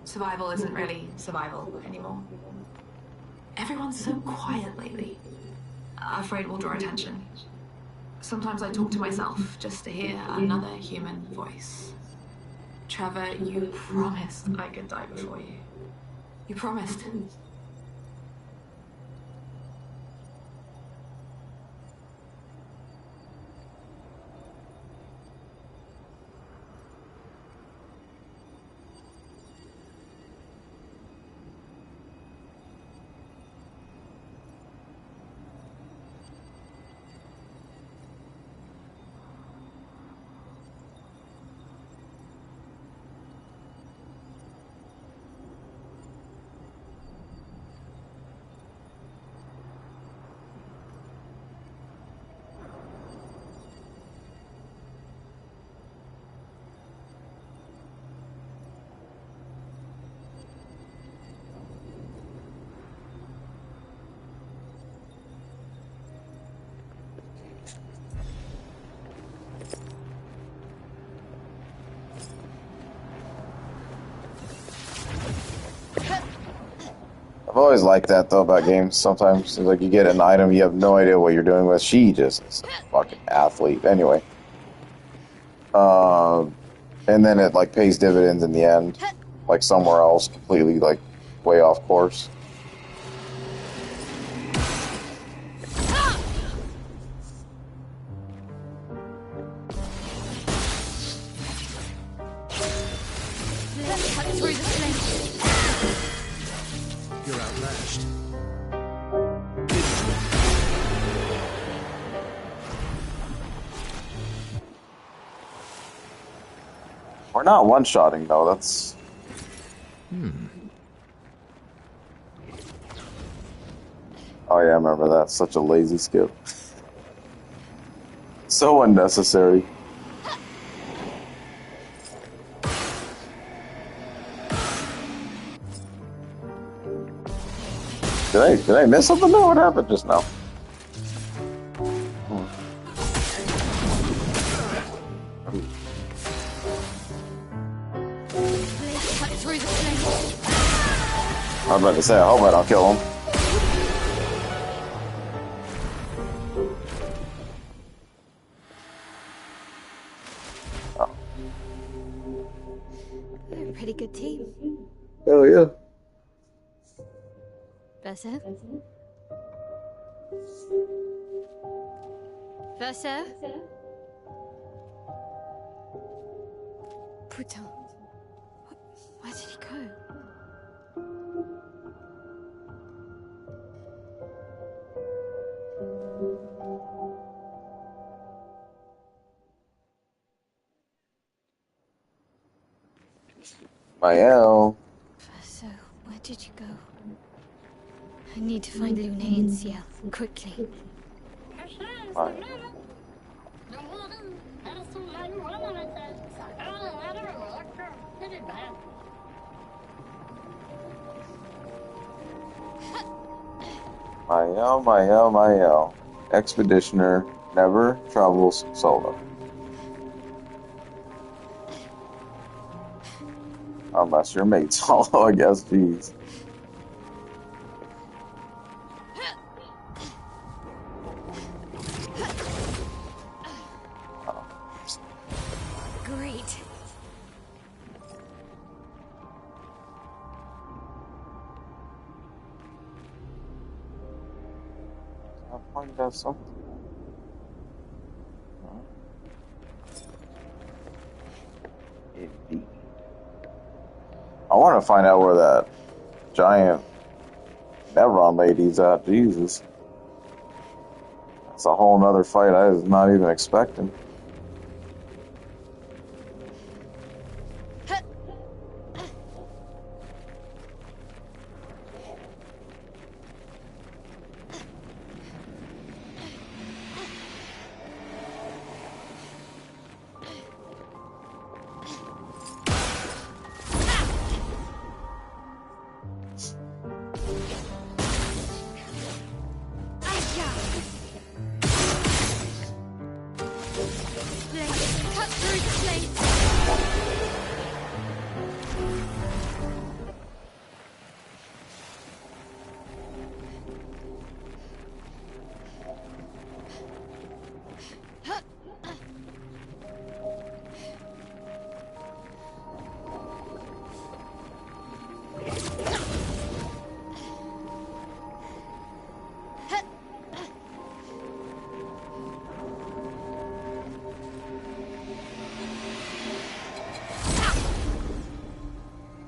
[SPEAKER 8] Survival isn't really survival anymore. Everyone's so quiet lately. Afraid we'll draw attention. Sometimes I talk to myself just to hear another human voice. Trevor, you promised I could die before you. You promised.
[SPEAKER 1] I've always liked that though about games. Sometimes it's like you get an item you have no idea what you're doing with. She just is a fucking athlete. Anyway. And then it like pays dividends in the end. Like somewhere else, completely like way off course.
[SPEAKER 6] You're outmatched.
[SPEAKER 1] We're not one-shotting though, that's... Oh yeah, I remember that. Such a lazy skip. So unnecessary. Did I miss something there? What happened just now? I was about to say, I hope I don't kill him. Oh.
[SPEAKER 3] They're a pretty good team.
[SPEAKER 1] Oh yeah.
[SPEAKER 3] Versa? Versa? Putain. Where did he go?
[SPEAKER 1] Mael.
[SPEAKER 3] So, where did you go? I need to find Lune and Ciel, quickly.
[SPEAKER 1] Fine. Mael. Expeditioner never travels solo. Unless your mate's solo, I guess. Jeez.
[SPEAKER 3] Great.
[SPEAKER 1] I'll find out something. Indeed. I want to find out where that giant Nevron lady's at. Jesus. That's a whole nother fight I was not even expecting.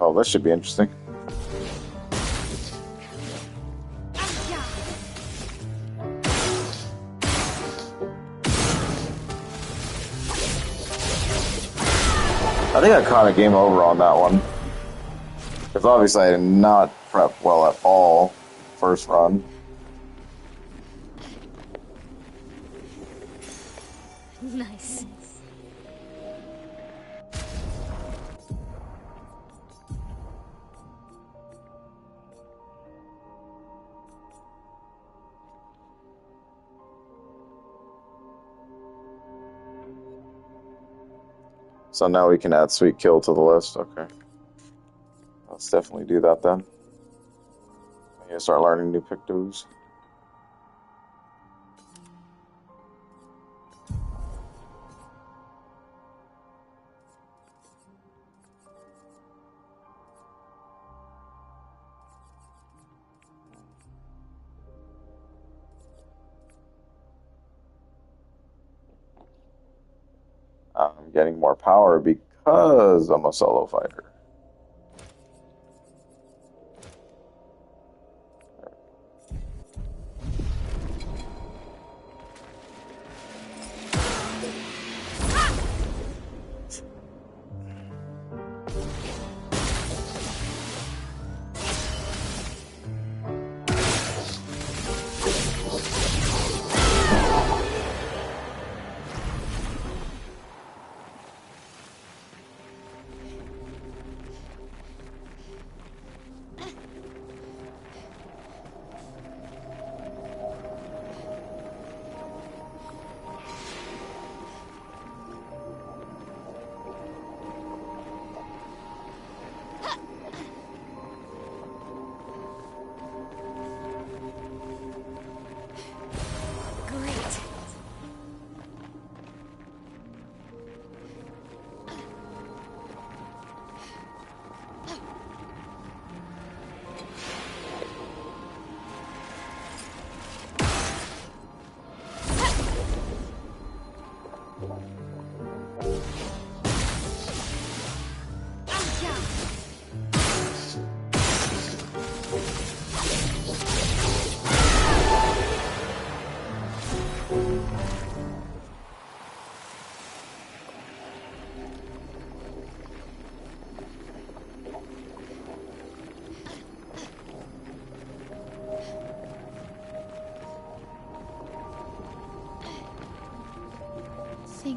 [SPEAKER 1] Oh, this should be interesting. I think I caught a game over on that one. Because obviously I did not prep well at all first run.
[SPEAKER 3] Nice.
[SPEAKER 1] So now we can add Sweet Kill to the list. Okay. Let's definitely do that then. I need to start learning new pictos. I'm getting more power because I'm a solo fighter.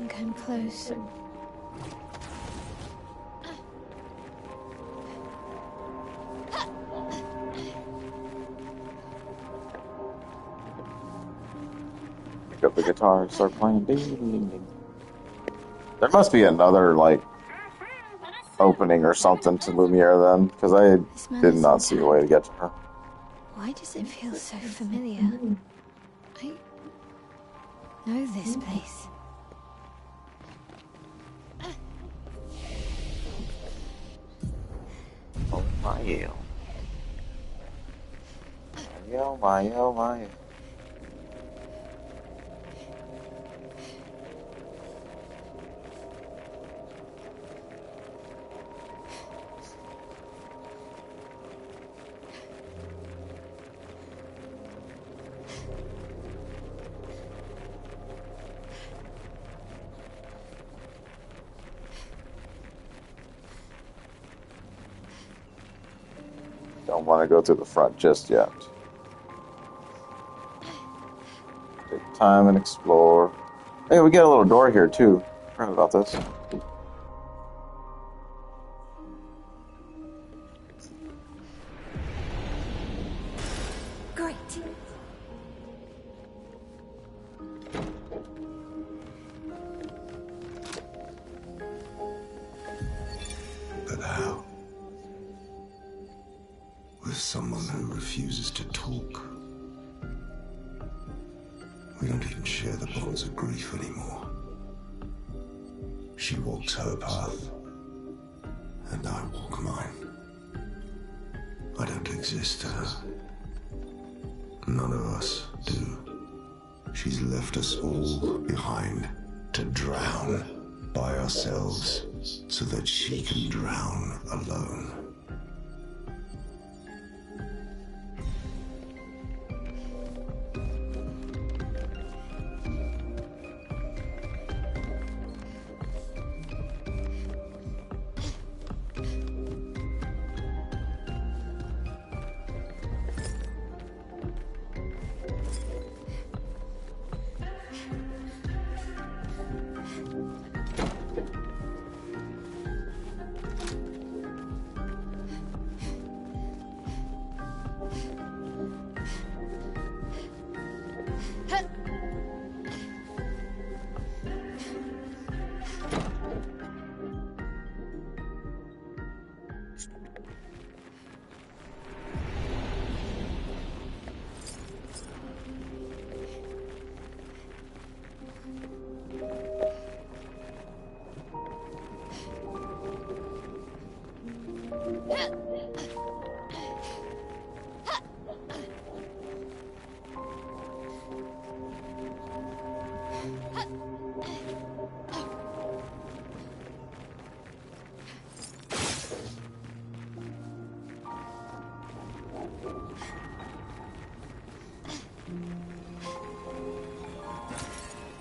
[SPEAKER 3] Someone came close.
[SPEAKER 1] Pick up the guitar and start playing. Ding, ding, ding, ding. There must be another, like, opening or something to Lumiere then, because I
[SPEAKER 3] This man
[SPEAKER 1] did
[SPEAKER 3] is
[SPEAKER 1] not see a way to get to her.
[SPEAKER 3] Why does it feel so familiar? I know this place.
[SPEAKER 1] Oh my, oh my, oh my. Don't want to go to the front just yet. Take time and explore. Hey, we get a little door here too. Forgot about this.
[SPEAKER 3] Great.
[SPEAKER 9] But how? With someone who refuses to talk. We don't even share the bonds of grief anymore. She walks her path, and I walk mine. I don't exist to her. None of us do. She's left us all behind to drown by ourselves so that she can drown alone.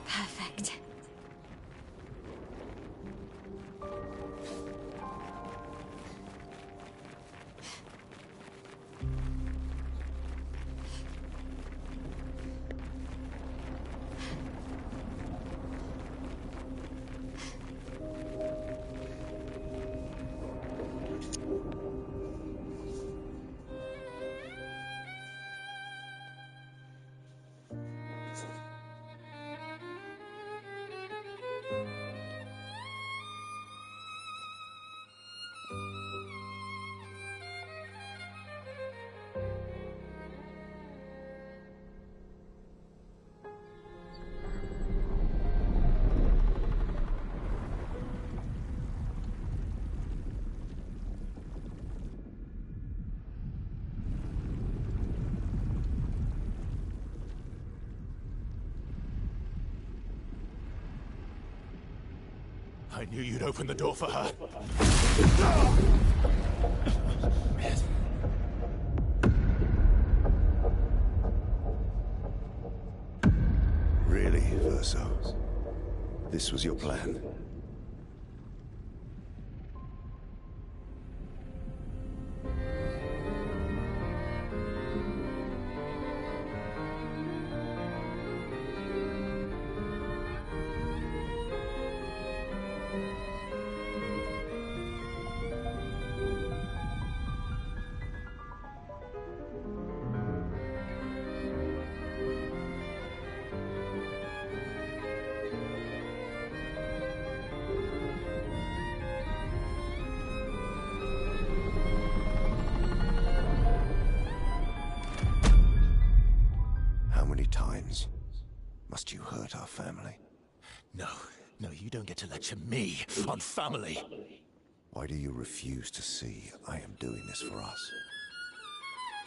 [SPEAKER 3] Perfect.
[SPEAKER 6] I knew you'd open the door for her.
[SPEAKER 9] Really, Verso? This was your plan? many times must you hurt our family?
[SPEAKER 5] No, no, you don't get to lecture me on family.
[SPEAKER 9] Why do you refuse to see I am doing this for us?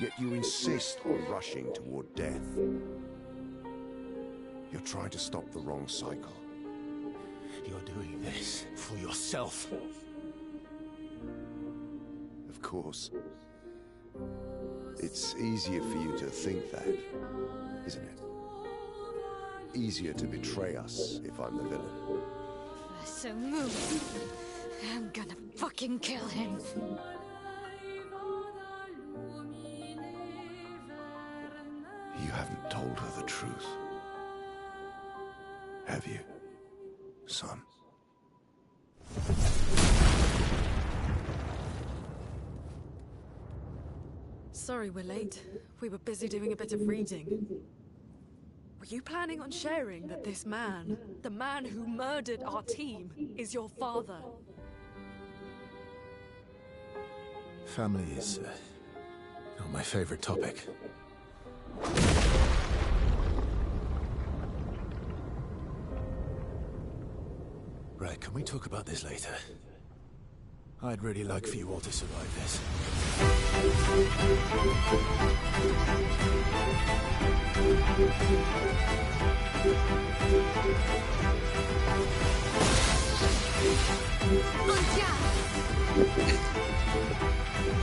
[SPEAKER 9] Yet you insist on rushing toward death. You're trying to stop the wrong cycle.
[SPEAKER 5] You're doing this for yourself.
[SPEAKER 9] Of course. It's easier for you to think that, isn't it? Easier to betray us if I'm the villain.
[SPEAKER 3] So move. I'm gonna fucking kill him.
[SPEAKER 9] You haven't told her the truth. Have you, son?
[SPEAKER 4] Sorry we're late. We were busy doing a bit of reading. Were you planning on sharing that this man, the man who murdered our team, is your father?
[SPEAKER 6] Family is not my favorite topic. Right, can we talk about this later? I'd really like for you all to survive this.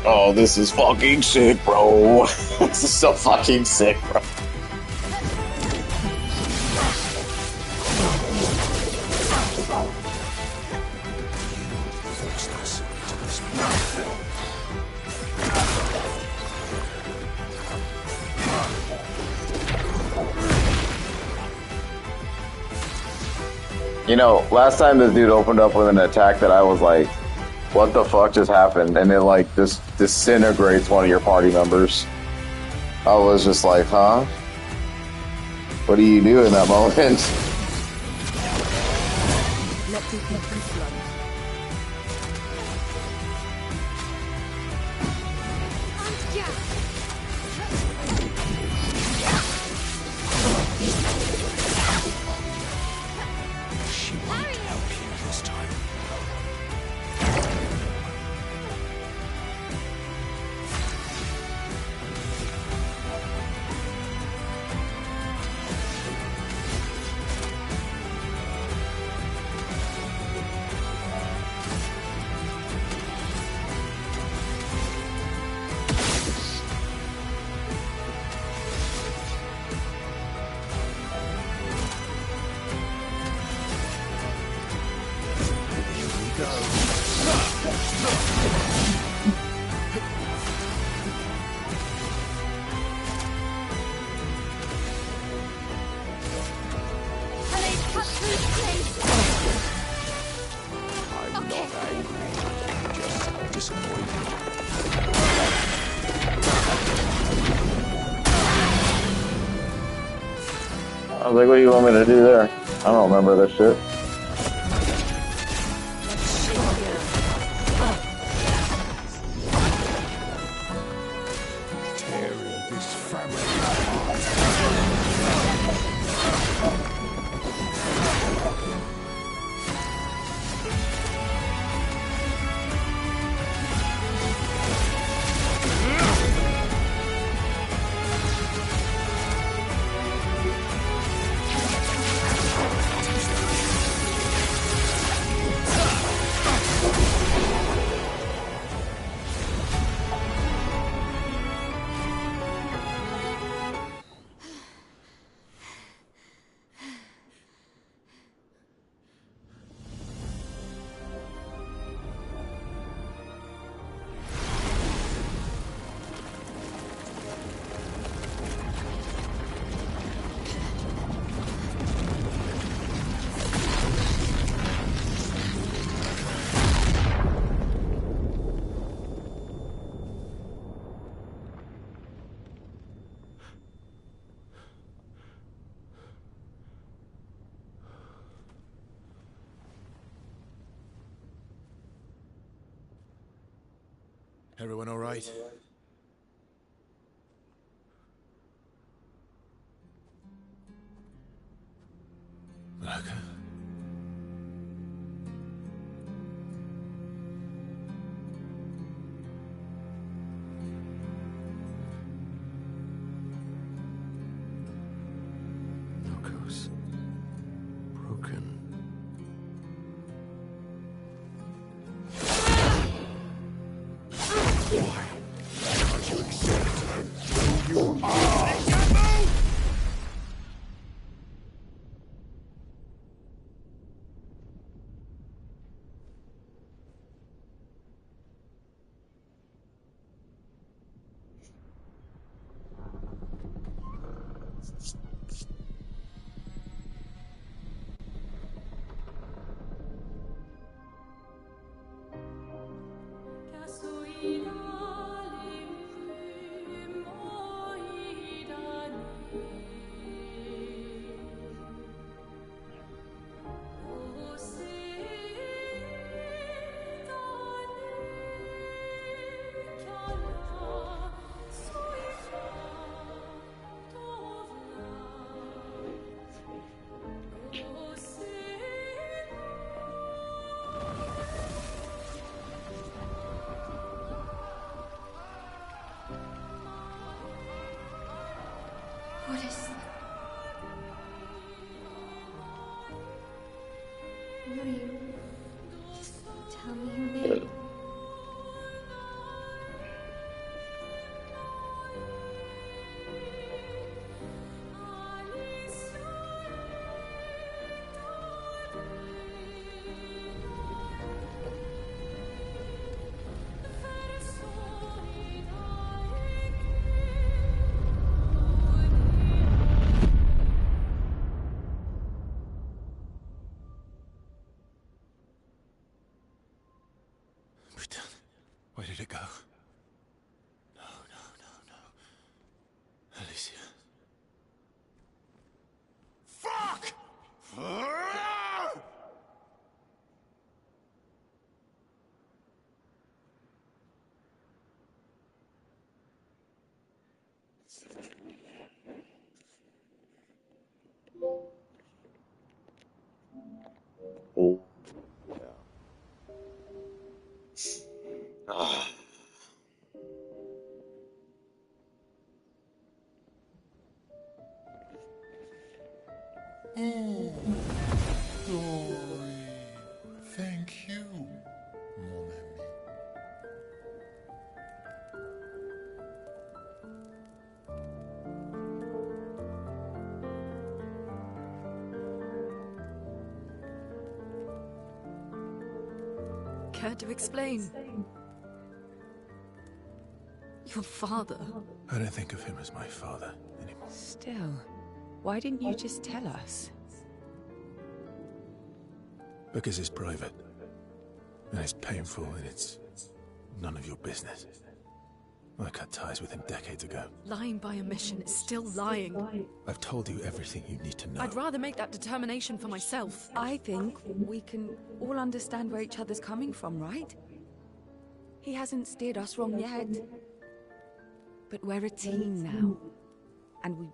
[SPEAKER 1] Oh, this is fucking sick, bro. This is so fucking sick, bro. You know, last time this dude opened up with an attack that I was like, what the fuck just happened? And it like just disintegrates one of your party members. I was just like, huh? What do you do in that moment?
[SPEAKER 4] Let the people flow.
[SPEAKER 5] She won't help you this time. I'm not angry, just disappointed.
[SPEAKER 1] I was like, what do you want me to do there? I don't remember this shit.
[SPEAKER 9] Tearing this family apart.
[SPEAKER 6] Everyone all right? Okay.
[SPEAKER 5] Noko's broken.
[SPEAKER 2] Why can't you accept who you are?
[SPEAKER 3] What is that? Will you tell me your name?
[SPEAKER 6] Where did it go? No. Alicia.
[SPEAKER 2] Fuck!
[SPEAKER 1] Oh, yeah. Ah.
[SPEAKER 2] Dory, thank you, mon ami.
[SPEAKER 4] Care to explain? Your father.
[SPEAKER 6] I don't think of him as my father anymore.
[SPEAKER 7] Still, why didn't you just tell us?
[SPEAKER 6] Because it's private. And it's painful and it's none of your business. I cut ties with him decades ago.
[SPEAKER 4] Lying by omission is still lying.
[SPEAKER 6] I've told you everything you need to know.
[SPEAKER 4] I'd rather make that determination for myself.
[SPEAKER 7] I think we can all understand where each other's coming from, right? He hasn't steered us wrong yet. But we're a team now. And we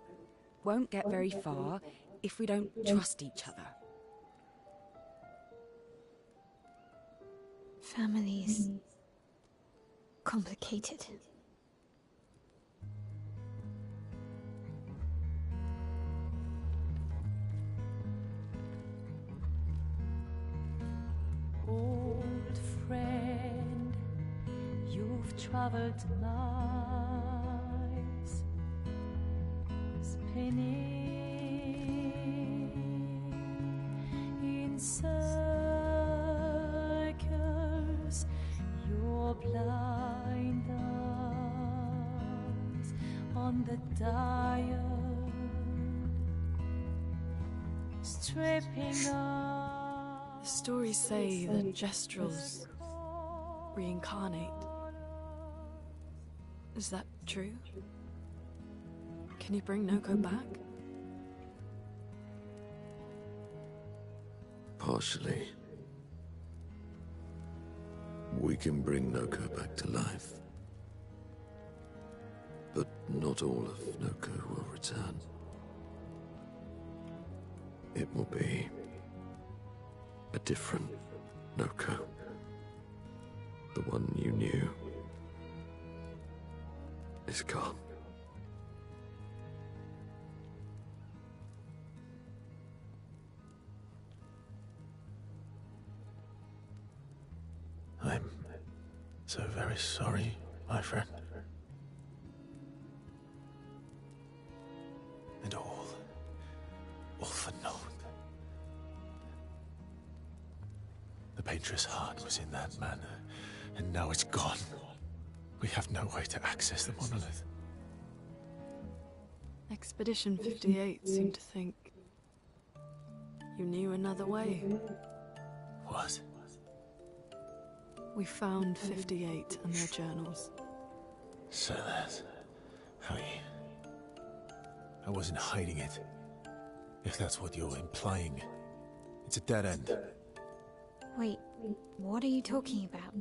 [SPEAKER 7] won't get very far if we don't trust each other.
[SPEAKER 3] Family's complicated.
[SPEAKER 10] Old friend, you've traveled miles, spinning in circles, your blind eyes on the dial, stripping off.
[SPEAKER 4] The stories say that Gestrels reincarnate. Is that true? Can you bring Noko back?
[SPEAKER 5] Partially. We can bring Noko back to life. But not all of Noko will return. It will be A different Noko. The one you knew is gone.
[SPEAKER 6] I'm so very sorry, my friend. And all for naught. The Patriot's heart was in that man, and now it's gone. We have no way to access the monolith.
[SPEAKER 4] Expedition 58 seemed to think you knew another way.
[SPEAKER 6] What?
[SPEAKER 4] We found 58 and their journals.
[SPEAKER 6] So that's how you... I wasn't hiding it. If that's what you're implying. It's a dead end.
[SPEAKER 3] Wait, what are you talking about?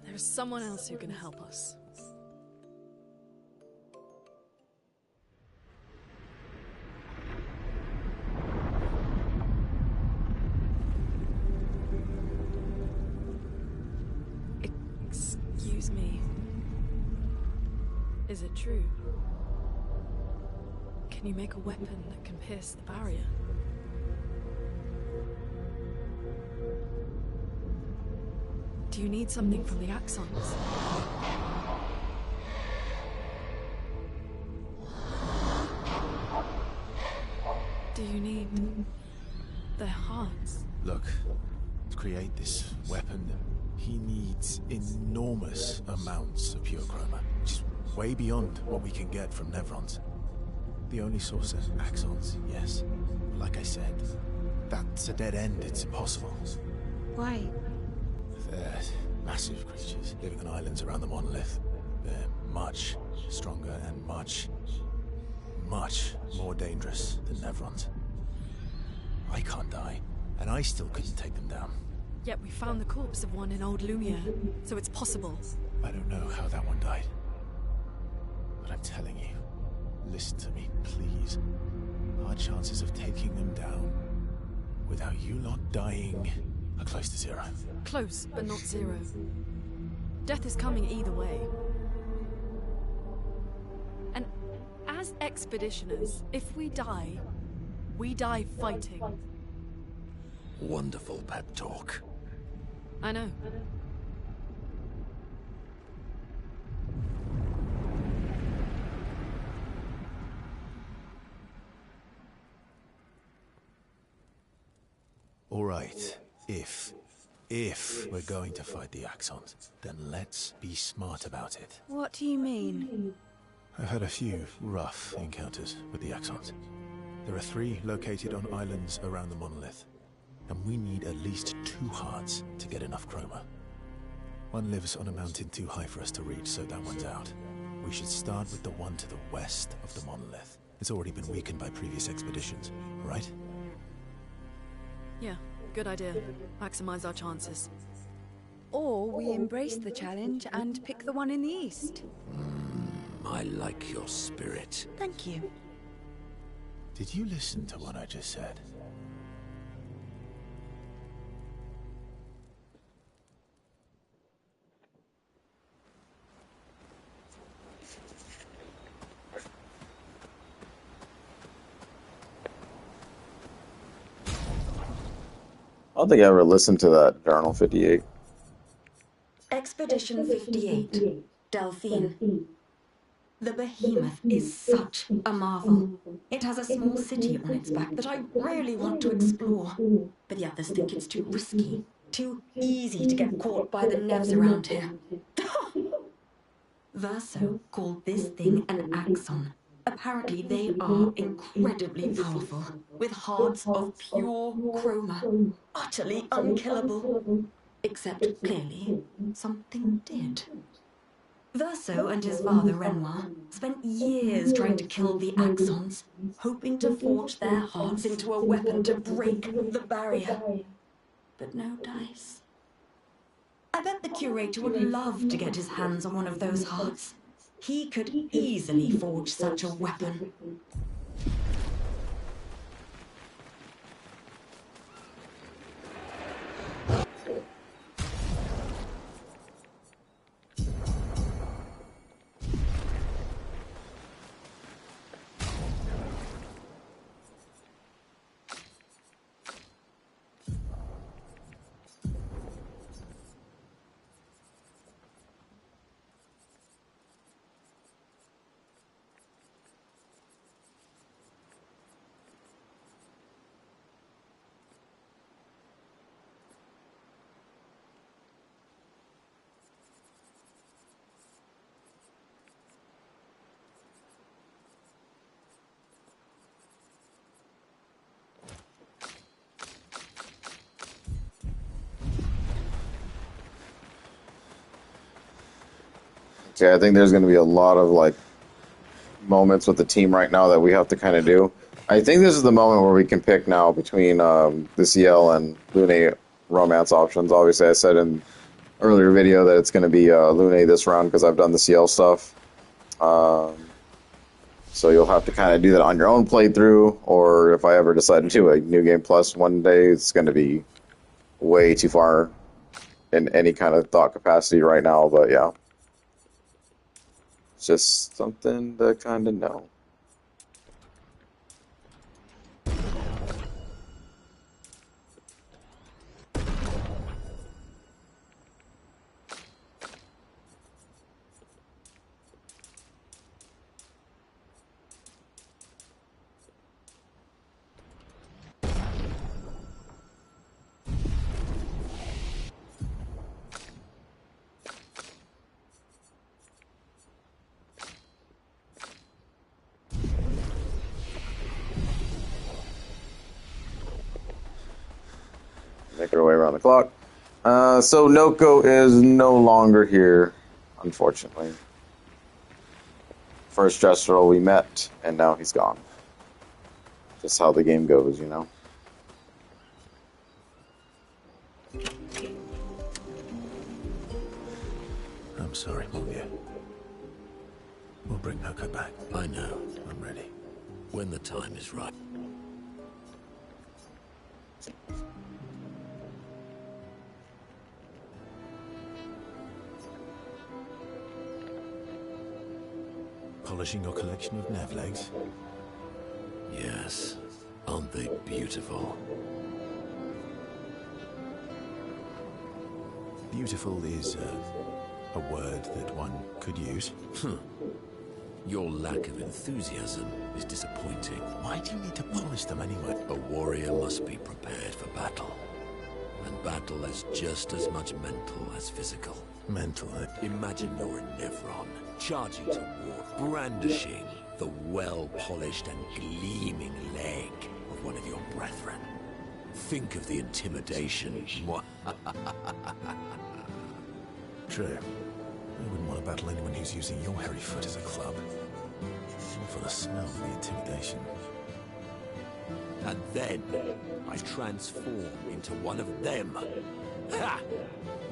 [SPEAKER 4] There is someone else who can help us. Excuse me. Is it true? Can you make a weapon that can pierce the barrier? Do you need something from the Axons? Do you need their hearts?
[SPEAKER 6] Look, to create this weapon, he needs enormous amounts of pure chroma, which is way beyond what we can get from Nevrons. The only source is Axons, yes. Like I said, that's a dead end, it's impossible.
[SPEAKER 3] Why?
[SPEAKER 6] They're massive creatures living on islands around the monolith. They're much stronger and much more dangerous than Nevrons. I can't die, and I still couldn't take them down.
[SPEAKER 4] Yet we found the corpse of one in old Lumiere, so it's possible.
[SPEAKER 6] I don't know how that one died. But I'm telling you, listen to me, please. Our chances of taking them down without you lot dying are close to zero.
[SPEAKER 4] Close, but not zero. Death is coming either way. And as expeditioners, if we die fighting.
[SPEAKER 5] Wonderful pep talk.
[SPEAKER 4] I know.
[SPEAKER 6] All right, if we're going to fight the Axons, then let's be smart about it.
[SPEAKER 7] What do you mean?
[SPEAKER 6] I've had a few rough encounters with the Axons. There are 3 located on islands around the monolith, and we need at least 2 hearts to get enough chroma. One lives on a mountain too high for us to reach, so that one's out. We should start with the one to the west of the monolith. It's already been weakened by previous expeditions, right?
[SPEAKER 4] Yeah, good idea. Maximize our chances.
[SPEAKER 7] Or we embrace the challenge and pick the one in the east.
[SPEAKER 5] I like your spirit.
[SPEAKER 7] Thank you.
[SPEAKER 6] Did you listen to what I just said?
[SPEAKER 1] I don't think I ever listened to that Journal 58.
[SPEAKER 11] Expedition 58, Delphine. The behemoth is such a marvel. It has a small city on its back that I really want to explore, but the others think it's too risky, too easy to get caught by the Nevs around here. Verso called this thing an axon. Apparently they are incredibly powerful, with hearts of pure chroma, utterly unkillable. Except, clearly, something did. Verso and his father, Renoir, spent years trying to kill the Axons, hoping to forge their hearts into a weapon to break the barrier. But no dice. I bet the curator would love to get his hands on one of those hearts. He could easily forge such a weapon.
[SPEAKER 1] See, I think there's going to be a lot of like moments with the team right now that we have to kind of do. I think this is the moment where we can pick now between the CL and Lune romance options. Obviously, I said in earlier video that it's going to be Lune this round because I've done the CL stuff. So you'll have to kind of do that on your own playthrough, or if I ever decide to do a New Game Plus one day, it's going to be way too far in any kind of thought capacity right now, but yeah. It's just something to kind of know. Make our way around the clock. So Noko is no longer here, unfortunately. First Destro we met, and now he's gone. Just how the game goes, you know?
[SPEAKER 6] I'm sorry, Lumiere. We'll bring Noko back.
[SPEAKER 5] I know.
[SPEAKER 6] I'm ready.
[SPEAKER 5] When the time is right.
[SPEAKER 6] Polishing your collection of nav legs?
[SPEAKER 5] Yes. Aren't they beautiful?
[SPEAKER 6] Beautiful is a word that one could use.
[SPEAKER 5] Your lack of enthusiasm is disappointing.
[SPEAKER 6] Why do you need to polish them anyway?
[SPEAKER 5] A warrior must be prepared for battle. And battle is just as much mental as physical.
[SPEAKER 6] Mental, eh?
[SPEAKER 5] Imagine you're a Nevron, charging toward, brandishing the well-polished and gleaming leg of one of your brethren. Think of the intimidation.
[SPEAKER 6] True. I wouldn't want to battle anyone who's using your hairy foot as a club. Or for the smell of the intimidation.
[SPEAKER 5] And then I transform into one of them. Ha!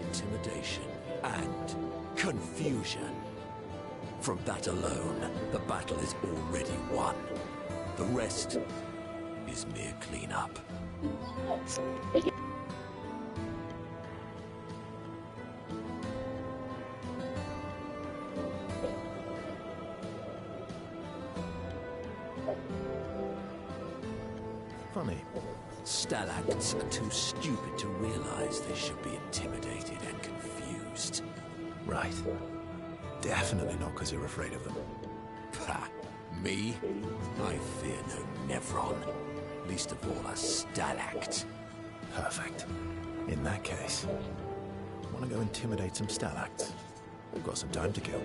[SPEAKER 5] Intimidation and confusion. From that alone, the battle is already won. The rest is mere cleanup.
[SPEAKER 6] Funny.
[SPEAKER 5] Stalacts are too stupid to realize they should be intimidated and confused.
[SPEAKER 6] Right. Definitely not because you're afraid of them.
[SPEAKER 5] Ha! Me? I fear no Nevron. Least of all a Stalact.
[SPEAKER 6] Perfect. In that case, want to go intimidate some Stalacts? We've got some time to kill.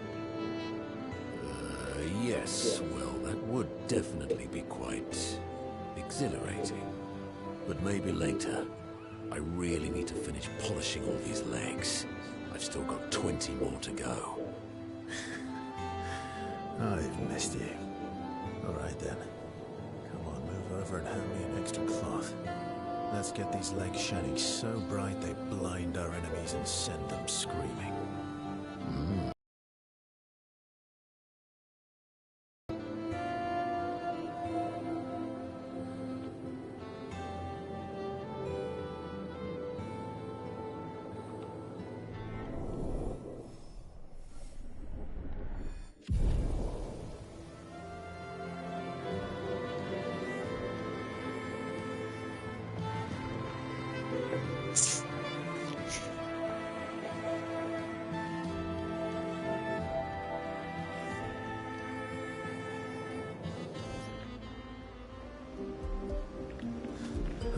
[SPEAKER 5] Yes. Well, that would definitely be quite exhilarating. But maybe later. I really need to finish polishing all these legs. I've still got 20 more to go.
[SPEAKER 6] I've missed you. Alright then. Come on, move over and hand me an extra cloth. Let's get these legs shining so bright they blind our enemies and send them screaming.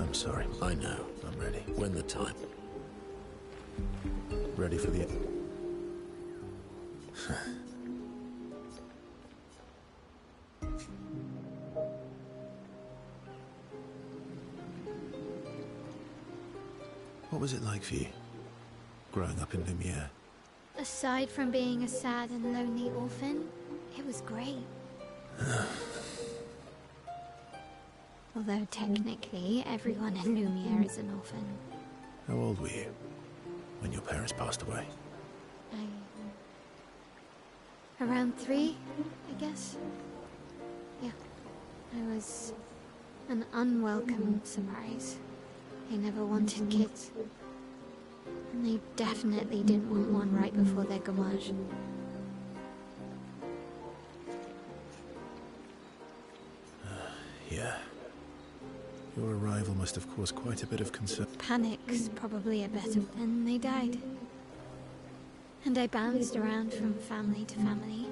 [SPEAKER 6] I'm sorry.
[SPEAKER 5] I know.
[SPEAKER 6] I'm ready.
[SPEAKER 5] When the time.
[SPEAKER 6] Ready for the... What was it like for you, growing up in Lumiere?
[SPEAKER 3] Aside from being a sad and lonely orphan, it was great. Although technically, everyone in Lumiere is an orphan.
[SPEAKER 6] How old were you when your parents passed away?
[SPEAKER 3] Around 3, I guess. Yeah. I was an unwelcome surprise. They never wanted kids. And they definitely didn't want one right before their gamage.
[SPEAKER 6] Yeah. Your arrival must have caused quite a bit of concern.
[SPEAKER 3] Panic's probably a better... And they died. And I bounced around from family to family.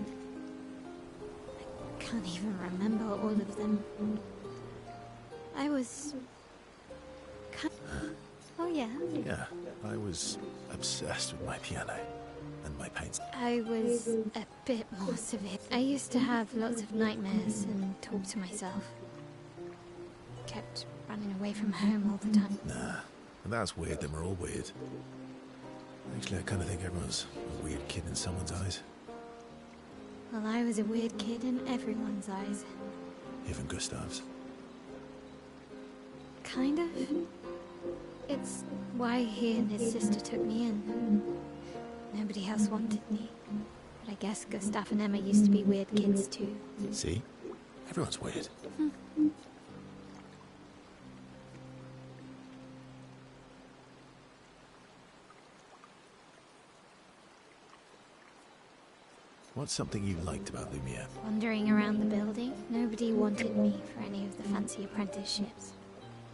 [SPEAKER 3] I can't even remember all of them. I was... Oh yeah?
[SPEAKER 6] Yeah, I was obsessed with my piano and my paints.
[SPEAKER 3] I was a bit more severe. I used to have lots of nightmares and talk to myself. Kept running away from home all the time.
[SPEAKER 6] Nah, that's weird, then we're all weird. Actually, I kind of think everyone's a weird kid in someone's eyes.
[SPEAKER 3] Well, I was a weird kid in everyone's eyes.
[SPEAKER 6] Even Gustav's.
[SPEAKER 3] Kind of. It's why he and his sister took me in. Nobody else wanted me. But I guess Gustav and Emma used to be weird kids too.
[SPEAKER 6] See? Everyone's weird. What's something you liked about Lumiere?
[SPEAKER 3] Wandering around the building, nobody wanted me for any of the fancy apprenticeships.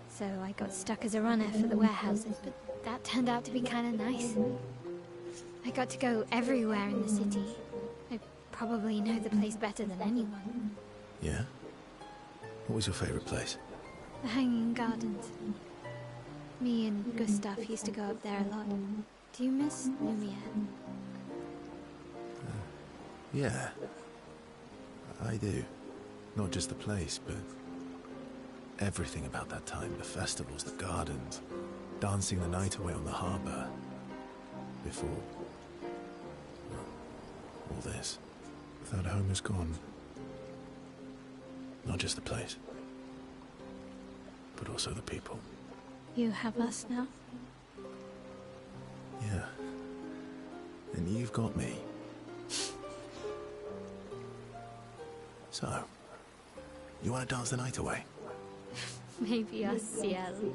[SPEAKER 3] So I got stuck as a runner for the warehouses, but that turned out to be kind of nice. I got to go everywhere in the city. I probably know the place better than anyone.
[SPEAKER 6] Yeah? What was your favorite place?
[SPEAKER 3] The Hanging Gardens. Me and Gustav used to go up there a lot. Do you miss Lumiere?
[SPEAKER 6] Yeah. I do. Not just the place, but everything about that time. The festivals, the gardens, dancing the night away on the harbour. Before... well, all this. That home is gone. Not just the place, but also the people.
[SPEAKER 3] You have us now?
[SPEAKER 6] Yeah. And you've got me. So, you want to dance the night away?
[SPEAKER 3] Maybe us, Ciel.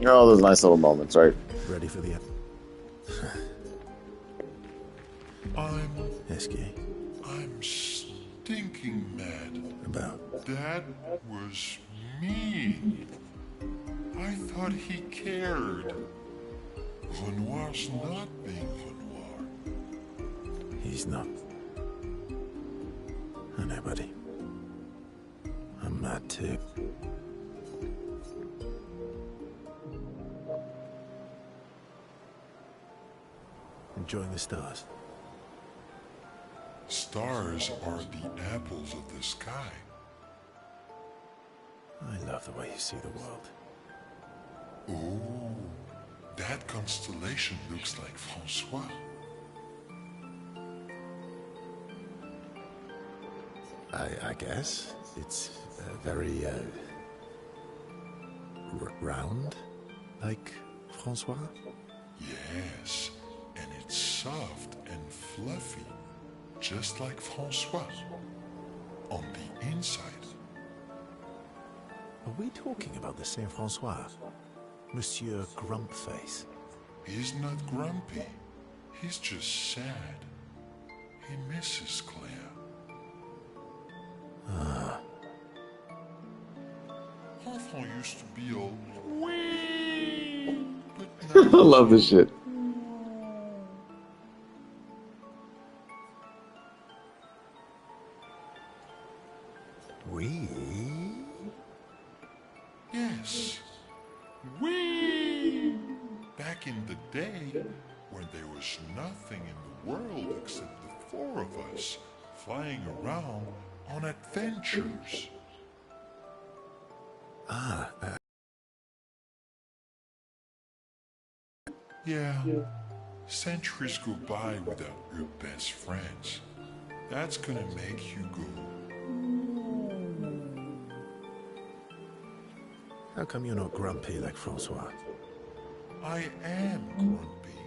[SPEAKER 1] Oh, those nice little moments, right?
[SPEAKER 6] Ready for the...
[SPEAKER 12] I'm stinking mad.
[SPEAKER 6] About?
[SPEAKER 12] That was mean. I thought he cared. Renoir's not being Renoir.
[SPEAKER 6] He's not. I know, buddy. I'm mad too. Enjoying the stars.
[SPEAKER 12] Stars are the apples of the sky.
[SPEAKER 6] I love the way you see the world.
[SPEAKER 12] Oh, that constellation looks like Francois.
[SPEAKER 6] I guess. It's very, round, like Francois?
[SPEAKER 12] Yes, and it's soft and fluffy, just like Francois. On the inside.
[SPEAKER 6] Are we talking about the same Francois? Monsieur Grumpface?
[SPEAKER 12] He's not grumpy. He's just sad. He misses Claire. Enfant used to be all wee, but
[SPEAKER 1] I love this shit.
[SPEAKER 6] We?
[SPEAKER 12] Yes. We! Back in the day, when there was nothing in the world except the four of us flying around on adventures. Yeah, centuries go by without your best friends. That's gonna make you go.
[SPEAKER 6] How come you're not grumpy like Francois?
[SPEAKER 12] I am grumpy.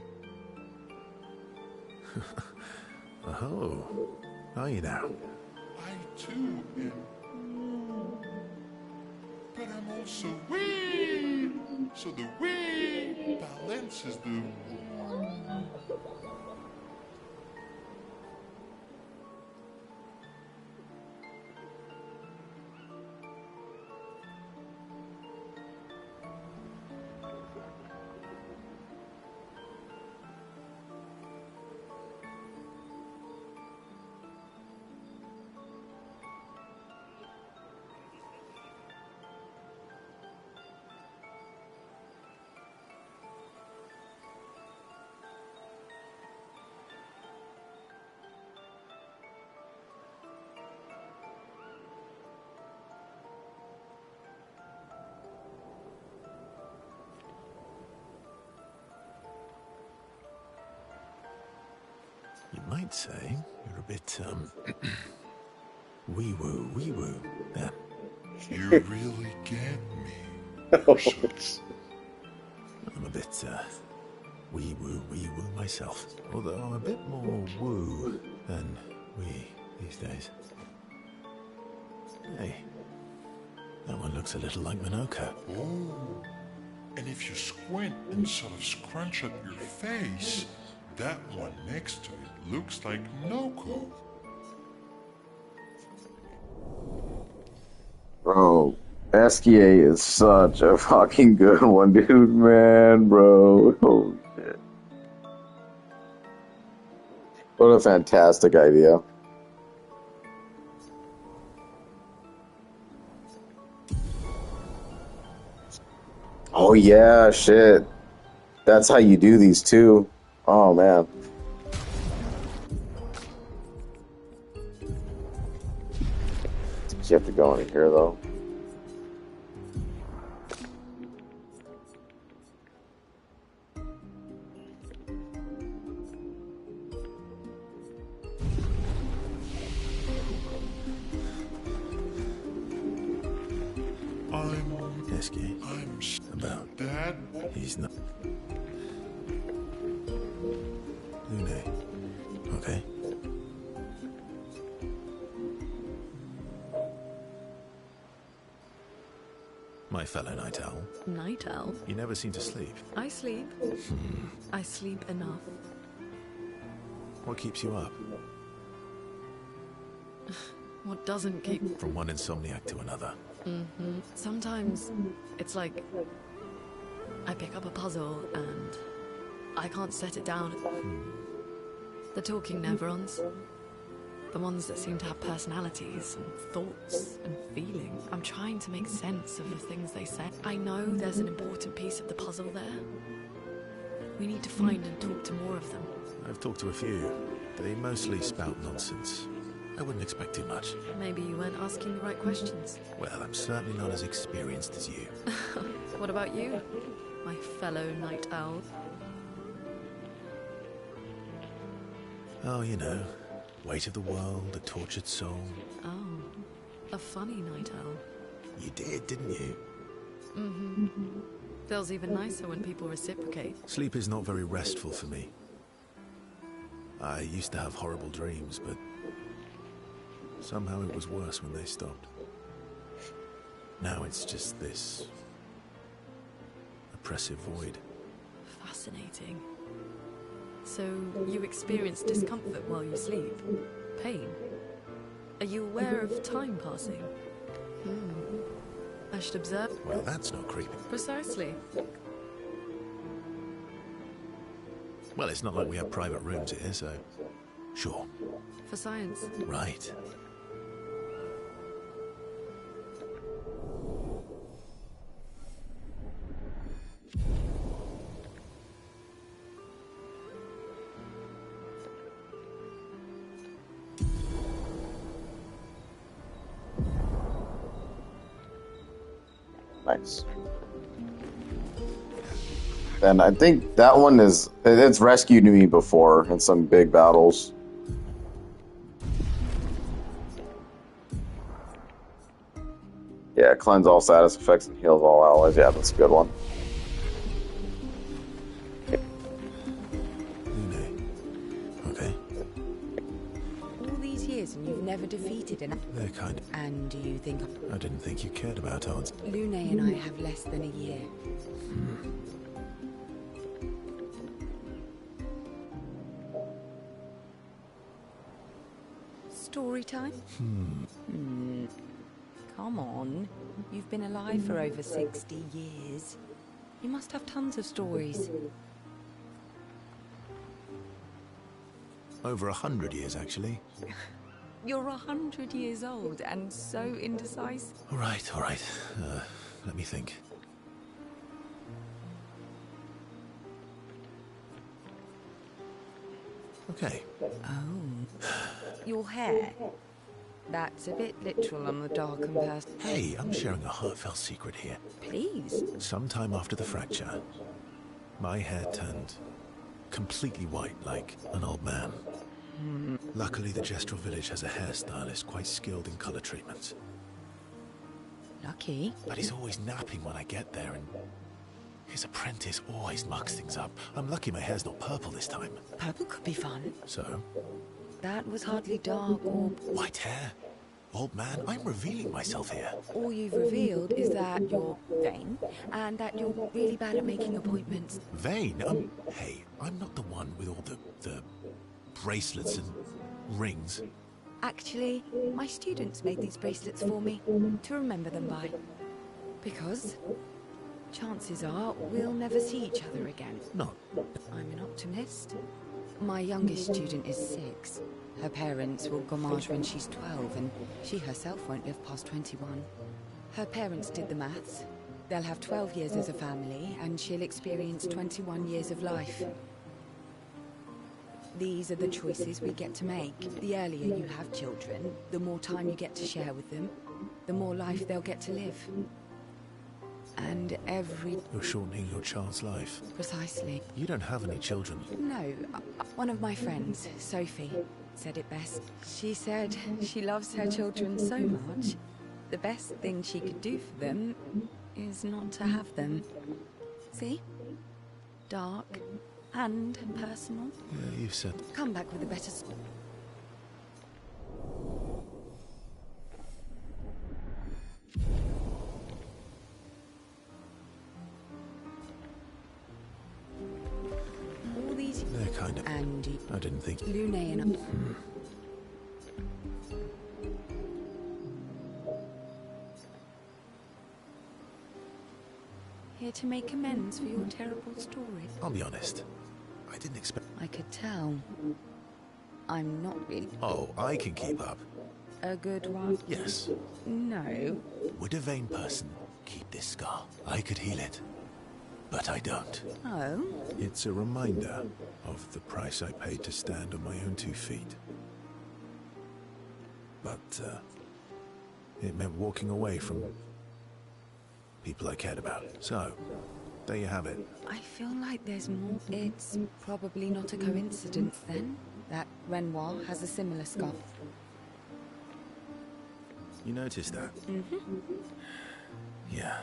[SPEAKER 6] Oh, are you now?
[SPEAKER 12] I too am. But I'm also wee. So the wee balances the.
[SPEAKER 6] You might say you're a bit, wee-woo there.
[SPEAKER 12] You really get me, Ursus.
[SPEAKER 6] I'm a bit, wee-woo myself. Although I'm a bit more woo than wee these days. Hey, that one looks a little like Minoka.
[SPEAKER 12] Oh, and if you squint and sort of scrunch up your face, that one next to it looks like Noko.
[SPEAKER 1] Bro, Esquier is such a fucking good one, dude, man, bro. Holy shit. What a fantastic idea. Oh yeah, shit. That's how you do these too. Oh man. You have to go in here though.
[SPEAKER 12] I'm
[SPEAKER 6] about
[SPEAKER 12] Dad.
[SPEAKER 6] He's not. Lune. Okay. My fellow night owl.
[SPEAKER 4] Night owl?
[SPEAKER 6] You never seem to sleep.
[SPEAKER 4] I sleep. I sleep enough.
[SPEAKER 6] What keeps you up?
[SPEAKER 4] What doesn't keep...
[SPEAKER 6] From one insomniac to another.
[SPEAKER 4] Sometimes it's like I pick up a puzzle and I can't set it down. The talking neurons, the ones that seem to have personalities and thoughts and feelings. I'm trying to make sense of the things they say. I know there's an important piece of the puzzle there. We need to find and talk to more of them.
[SPEAKER 6] I've talked to a few. They mostly spout nonsense. I wouldn't expect too much.
[SPEAKER 4] Maybe you weren't asking the right questions.
[SPEAKER 6] Well, I'm certainly not as experienced as you.
[SPEAKER 4] What about you, my fellow night owl?
[SPEAKER 6] Oh, you know, weight of the world, a tortured soul.
[SPEAKER 4] Oh, a funny night owl.
[SPEAKER 6] You did, didn't you?
[SPEAKER 4] Feels even nicer when people reciprocate.
[SPEAKER 6] Sleep is not very restful for me. I used to have horrible dreams, but somehow it was worse when they stopped. Now it's just this oppressive void.
[SPEAKER 4] Fascinating. So, you experience discomfort while you sleep? Pain? Are you aware of time passing? I should observe.
[SPEAKER 6] Well, that's not creepy.
[SPEAKER 4] Precisely.
[SPEAKER 6] Well, it's not like we have private rooms here, so... Sure.
[SPEAKER 4] For science.
[SPEAKER 6] Right.
[SPEAKER 1] Nice. And I think that one it's rescued me before in some big battles. Yeah, cleanse all status effects and heals all allies. Yeah, that's a good one.
[SPEAKER 6] Okay.
[SPEAKER 7] All these years and you've never defeated an...
[SPEAKER 6] They're kind.
[SPEAKER 7] And do you think...
[SPEAKER 6] I didn't think you cared about odds.
[SPEAKER 7] Lune and I have less than a year. Story time? Come on. You've been alive for over 60 years. You must have tons of stories.
[SPEAKER 6] Over 100 years, actually.
[SPEAKER 7] You're 100 years old and so indecisive.
[SPEAKER 6] All right, all right. Let me think. Okay.
[SPEAKER 7] Oh. Your hair. That's a bit literal on the dark and personal.
[SPEAKER 6] Hey, I'm sharing a heartfelt secret here.
[SPEAKER 7] Please.
[SPEAKER 6] Sometime after the fracture, my hair turned completely white, like an old man. Luckily, the Gestural village has a hairstylist quite skilled in color treatments.
[SPEAKER 7] Lucky.
[SPEAKER 6] But he's always napping when I get there, and his apprentice always mucks things up. I'm lucky my hair's not purple this time.
[SPEAKER 7] Purple could be fun.
[SPEAKER 6] So?
[SPEAKER 7] That was hardly dark or...
[SPEAKER 6] White hair? Old man, I'm revealing myself here.
[SPEAKER 7] All you've revealed is that you're vain, and that you're really bad at making appointments.
[SPEAKER 6] Vain? Hey, I'm not the one with all the bracelets and rings.
[SPEAKER 7] Actually, my students made these bracelets for me, to remember them by. Because chances are we'll never see each other again.
[SPEAKER 6] No.
[SPEAKER 7] I'm an optimist. My youngest student is 6. Her parents will Gomage when she's 12, and she herself won't live past 21. Her parents did the maths. They'll have 12 years as a family, and she'll experience 21 years of life. These are the choices we get to make. The earlier you have children, the more time you get to share with them, the more life they'll get to live. And every...
[SPEAKER 6] You're shortening your child's life.
[SPEAKER 7] Precisely.
[SPEAKER 6] You don't have any children.
[SPEAKER 7] No. One of my friends, Sophie, said it best. She said she loves her children so much, the best thing she could do for them is not to have them. See? Dark and personal.
[SPEAKER 6] Yeah, you said...
[SPEAKER 7] Come back with a better story. All these...
[SPEAKER 6] They're kind of...
[SPEAKER 7] Andy.
[SPEAKER 6] I didn't think...
[SPEAKER 7] Lune and... Here to make amends for your terrible story.
[SPEAKER 6] I'll be honest. I didn't expect...
[SPEAKER 7] I could tell. I'm not really...
[SPEAKER 6] Oh, I can keep up.
[SPEAKER 7] A good one?
[SPEAKER 6] Yes.
[SPEAKER 7] No.
[SPEAKER 6] Would a vain person keep this scar? I could heal it. But I don't.
[SPEAKER 7] Oh?
[SPEAKER 6] It's a reminder of the price I paid to stand on my own 2 feet. But, it meant walking away from people I cared about. So, there you have it.
[SPEAKER 7] I feel like there's more. It's probably not a coincidence, then, that Renoir has a similar scar.
[SPEAKER 6] You noticed that?
[SPEAKER 7] Mm-hmm.
[SPEAKER 6] Yeah.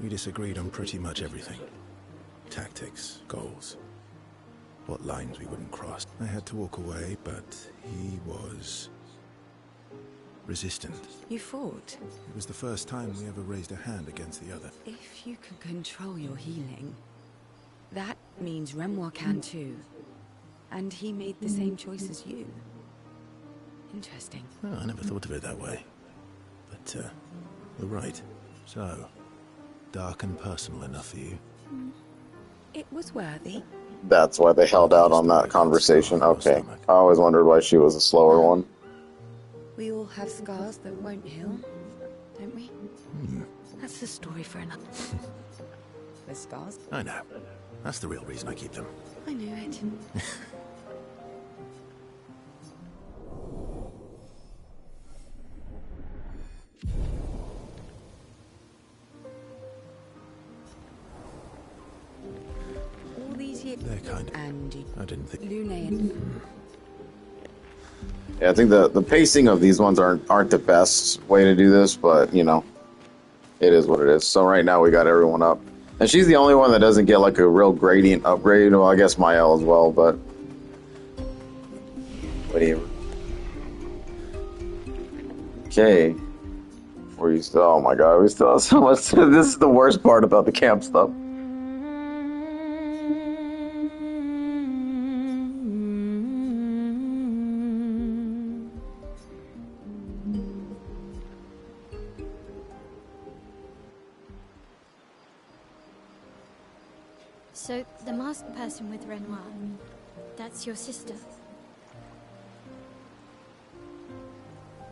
[SPEAKER 6] We disagreed on pretty much everything. Tactics, goals, what lines we wouldn't cross. I had to walk away, but he was... resistant.
[SPEAKER 7] You fought?
[SPEAKER 6] It was the first time we ever raised a hand against the other.
[SPEAKER 7] If you can control your healing, that means Renoir can too. And he made the same choice as you. Interesting.
[SPEAKER 6] Oh, I never thought of it that way. But, you're right. So, dark and personal enough for you?
[SPEAKER 7] It was worthy.
[SPEAKER 1] That's why they held out on that conversation. Okay. I always wondered why she was a slower one.
[SPEAKER 7] We all have scars that won't heal, don't we? That's the story for another. The scars?
[SPEAKER 6] I know. That's the real reason I keep them.
[SPEAKER 7] I knew it.
[SPEAKER 6] They're kind.
[SPEAKER 7] And
[SPEAKER 6] I didn't think.
[SPEAKER 7] Lumiere.
[SPEAKER 1] Yeah, I think the pacing of these ones aren't the best way to do this, but you know, it is what it is. So right now we got everyone up, and she's the only one that doesn't get like a real gradient upgrade. Well, I guess Mael as well, but whatever. Okay, we still. Oh my god, we still have so much. This is the worst part about the camp stuff.
[SPEAKER 3] So, the masked person with Renoir, that's your sister?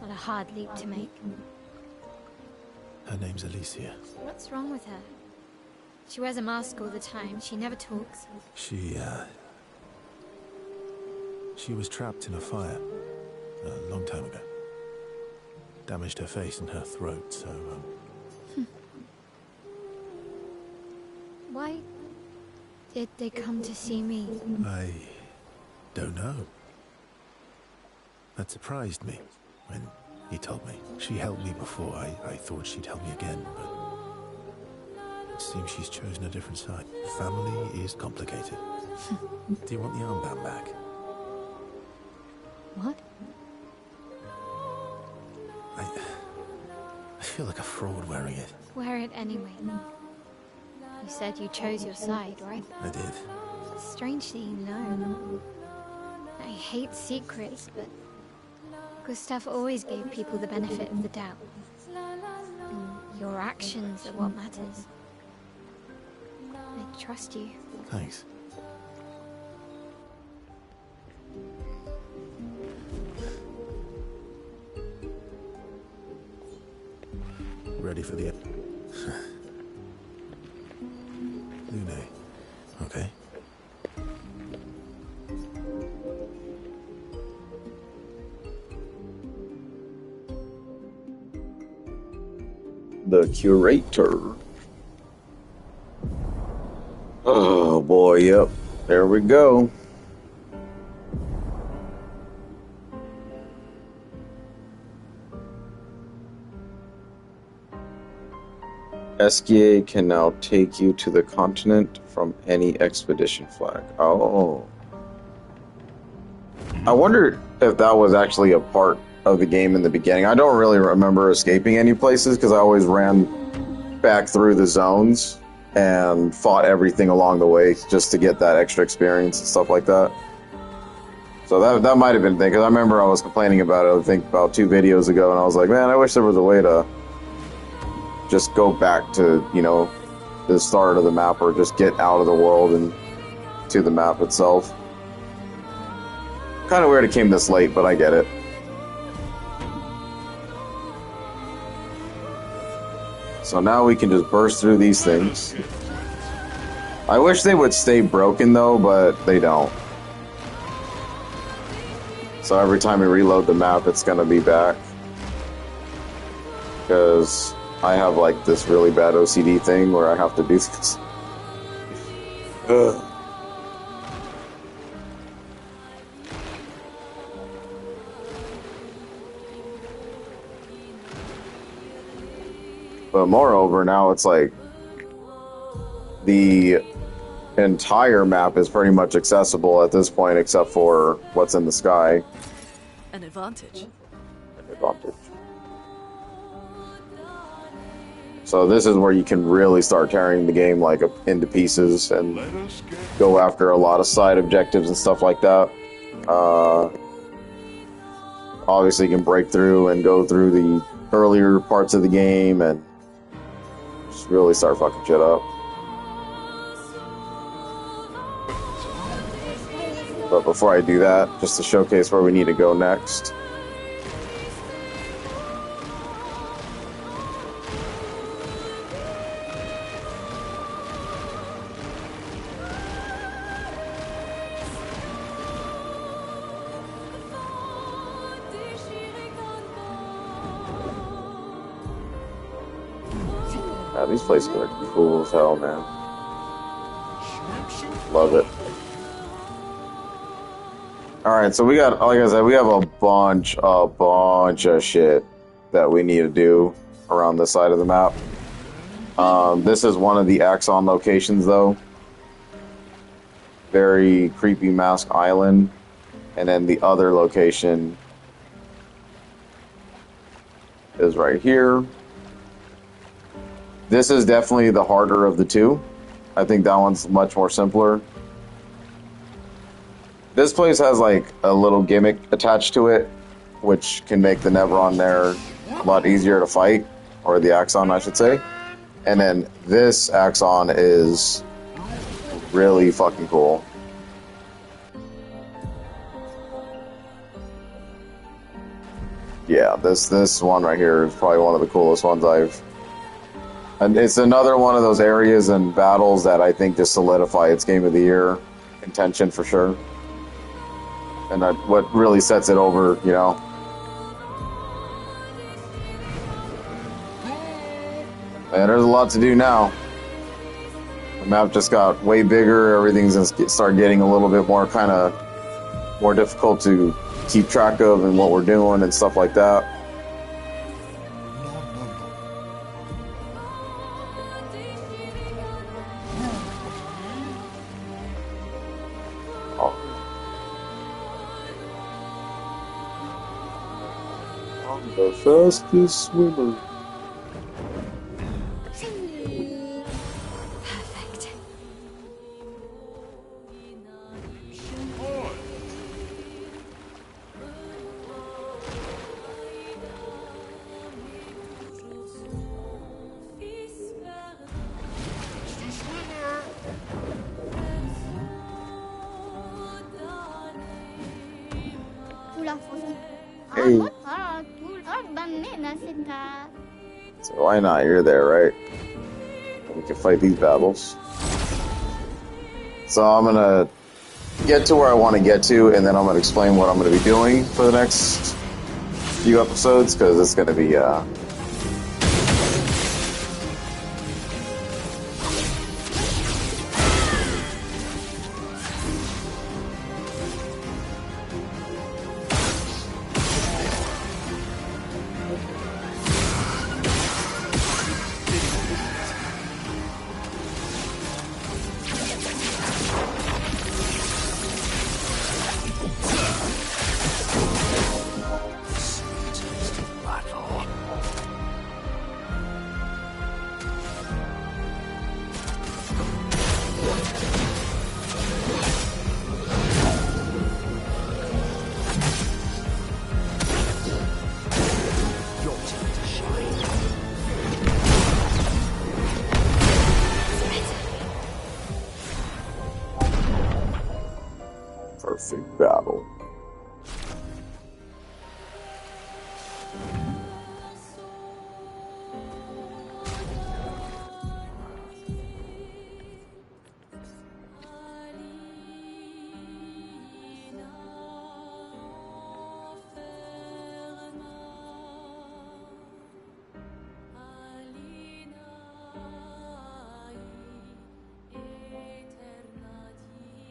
[SPEAKER 3] What a hard leap to make.
[SPEAKER 6] Her name's Alicia.
[SPEAKER 3] What's wrong with her? She wears a mask all the time, she never talks.
[SPEAKER 6] She was trapped in a fire a long time ago. Damaged her face and her throat, so,
[SPEAKER 3] Why did they come to see me?
[SPEAKER 6] I don't know. That surprised me when he told me. She helped me before. I thought she'd help me again, but it seems she's chosen a different side. Family is complicated. Do you want the armband back?
[SPEAKER 3] What?
[SPEAKER 6] I feel like a fraud wearing it.
[SPEAKER 3] Wear it anyway. You said you chose your side, right?
[SPEAKER 6] I did.
[SPEAKER 3] Strange that you know. I hate secrets, but Gustav always gave people the benefit of the doubt. And your actions are what matters. I trust you.
[SPEAKER 6] Thanks. Ready for the... Lune. Okay.
[SPEAKER 1] The curator. Oh boy, yep. There we go. SGA can now take you to the continent from any expedition flag. Oh. I wonder if that was actually a part of the game in the beginning. I don't really remember escaping any places because I always ran back through the zones and fought everything along the way just to get that extra experience and stuff like that. So that might have been the thing, because I remember I was complaining about it, I think about 2 videos ago, and I was like, man, I wish there was a way to just go back to, you know, the start of the map, or just get out of the world and to the map itself. Kind of weird it came this late, but I get it. So now we can just burst through these things. I wish they would stay broken though, but they don't. So every time we reload the map, it's gonna be back. Because I have like this really bad OCD thing where I have to do this. Ugh. But moreover, now it's like the entire map is pretty much accessible at this point, except for what's in the sky.
[SPEAKER 4] An advantage.
[SPEAKER 1] An advantage. So this is where you can really start tearing the game like into pieces and go after a lot of side objectives and stuff like that. Obviously, you can break through and go through the earlier parts of the game and just really start fucking shit up. But before I do that, just to showcase where we need to go next. These places are cool as hell, man. Love it. All right, so we got, like I said, we have a bunch of shit that we need to do around this side of the map. This is one of the Axon locations, though. Very creepy Mask Island. And then the other location is right here. This is definitely the harder of the two. I think that one's much more simpler. This place has like a little gimmick attached to it, which can make the Neveron there a lot easier to fight, or the Axon, I should say. And then this Axon is really fucking cool. Yeah, this one right here is probably one of the coolest ones and it's another one of those areas and battles that I think just solidify its Game of the Year contention for sure. And what really sets it over, you know. And there's a lot to do now. The map just got way bigger. Everything's gonna start getting a little bit more kind of more difficult to keep track of and what we're doing and stuff like that. Oh. I'm the fastest swimmer.
[SPEAKER 3] Perfect.
[SPEAKER 1] Hey. So why not? You're there, right? We can fight these battles. So I'm gonna get to where I want to get to, and then I'm gonna explain what I'm gonna be doing for the next few episodes, because it's gonna be perfect battle.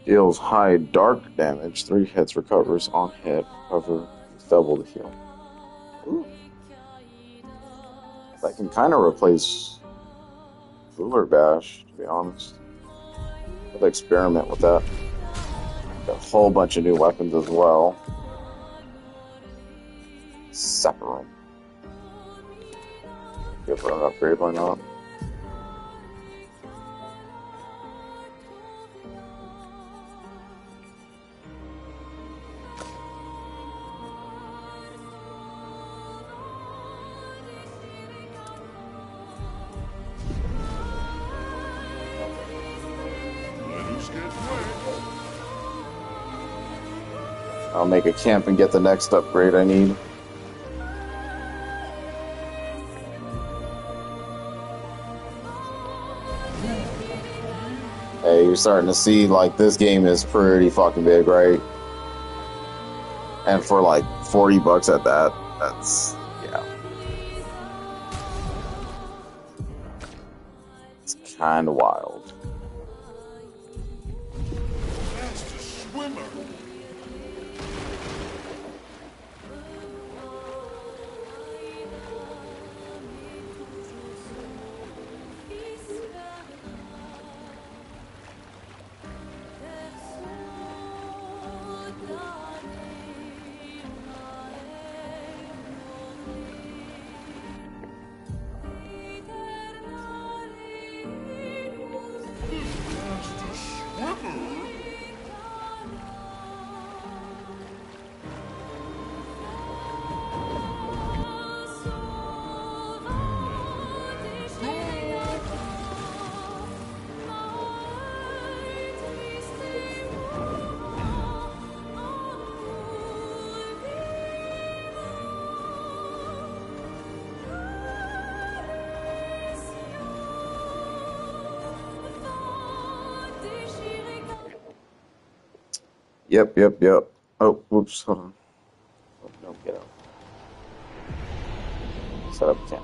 [SPEAKER 1] Deals high dark damage. 3 hits recovers on hit. Recover double the heal. Ooh. That can kind of replace Ruler Bash, to be honest. I'll experiment with that. Got a whole bunch of new weapons as well. Separate. Give her an upgrade, why not? I'll make a camp and get the next upgrade I need. Hey, you're starting to see, like, this game is pretty fucking big, right? And for, like, 40 bucks at that, that's, yeah. It's kind of wild. Yep, yep, yep. Oh, whoops, hold on. Oh, no, get out. Set up camp.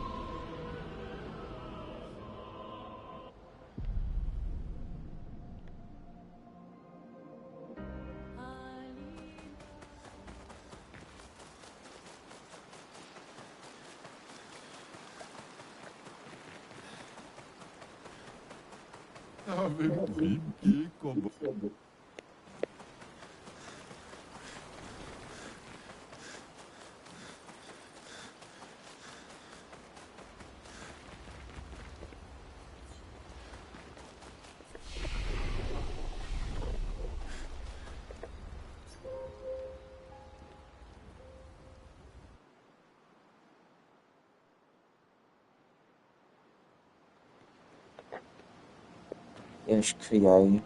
[SPEAKER 1] Ish, create.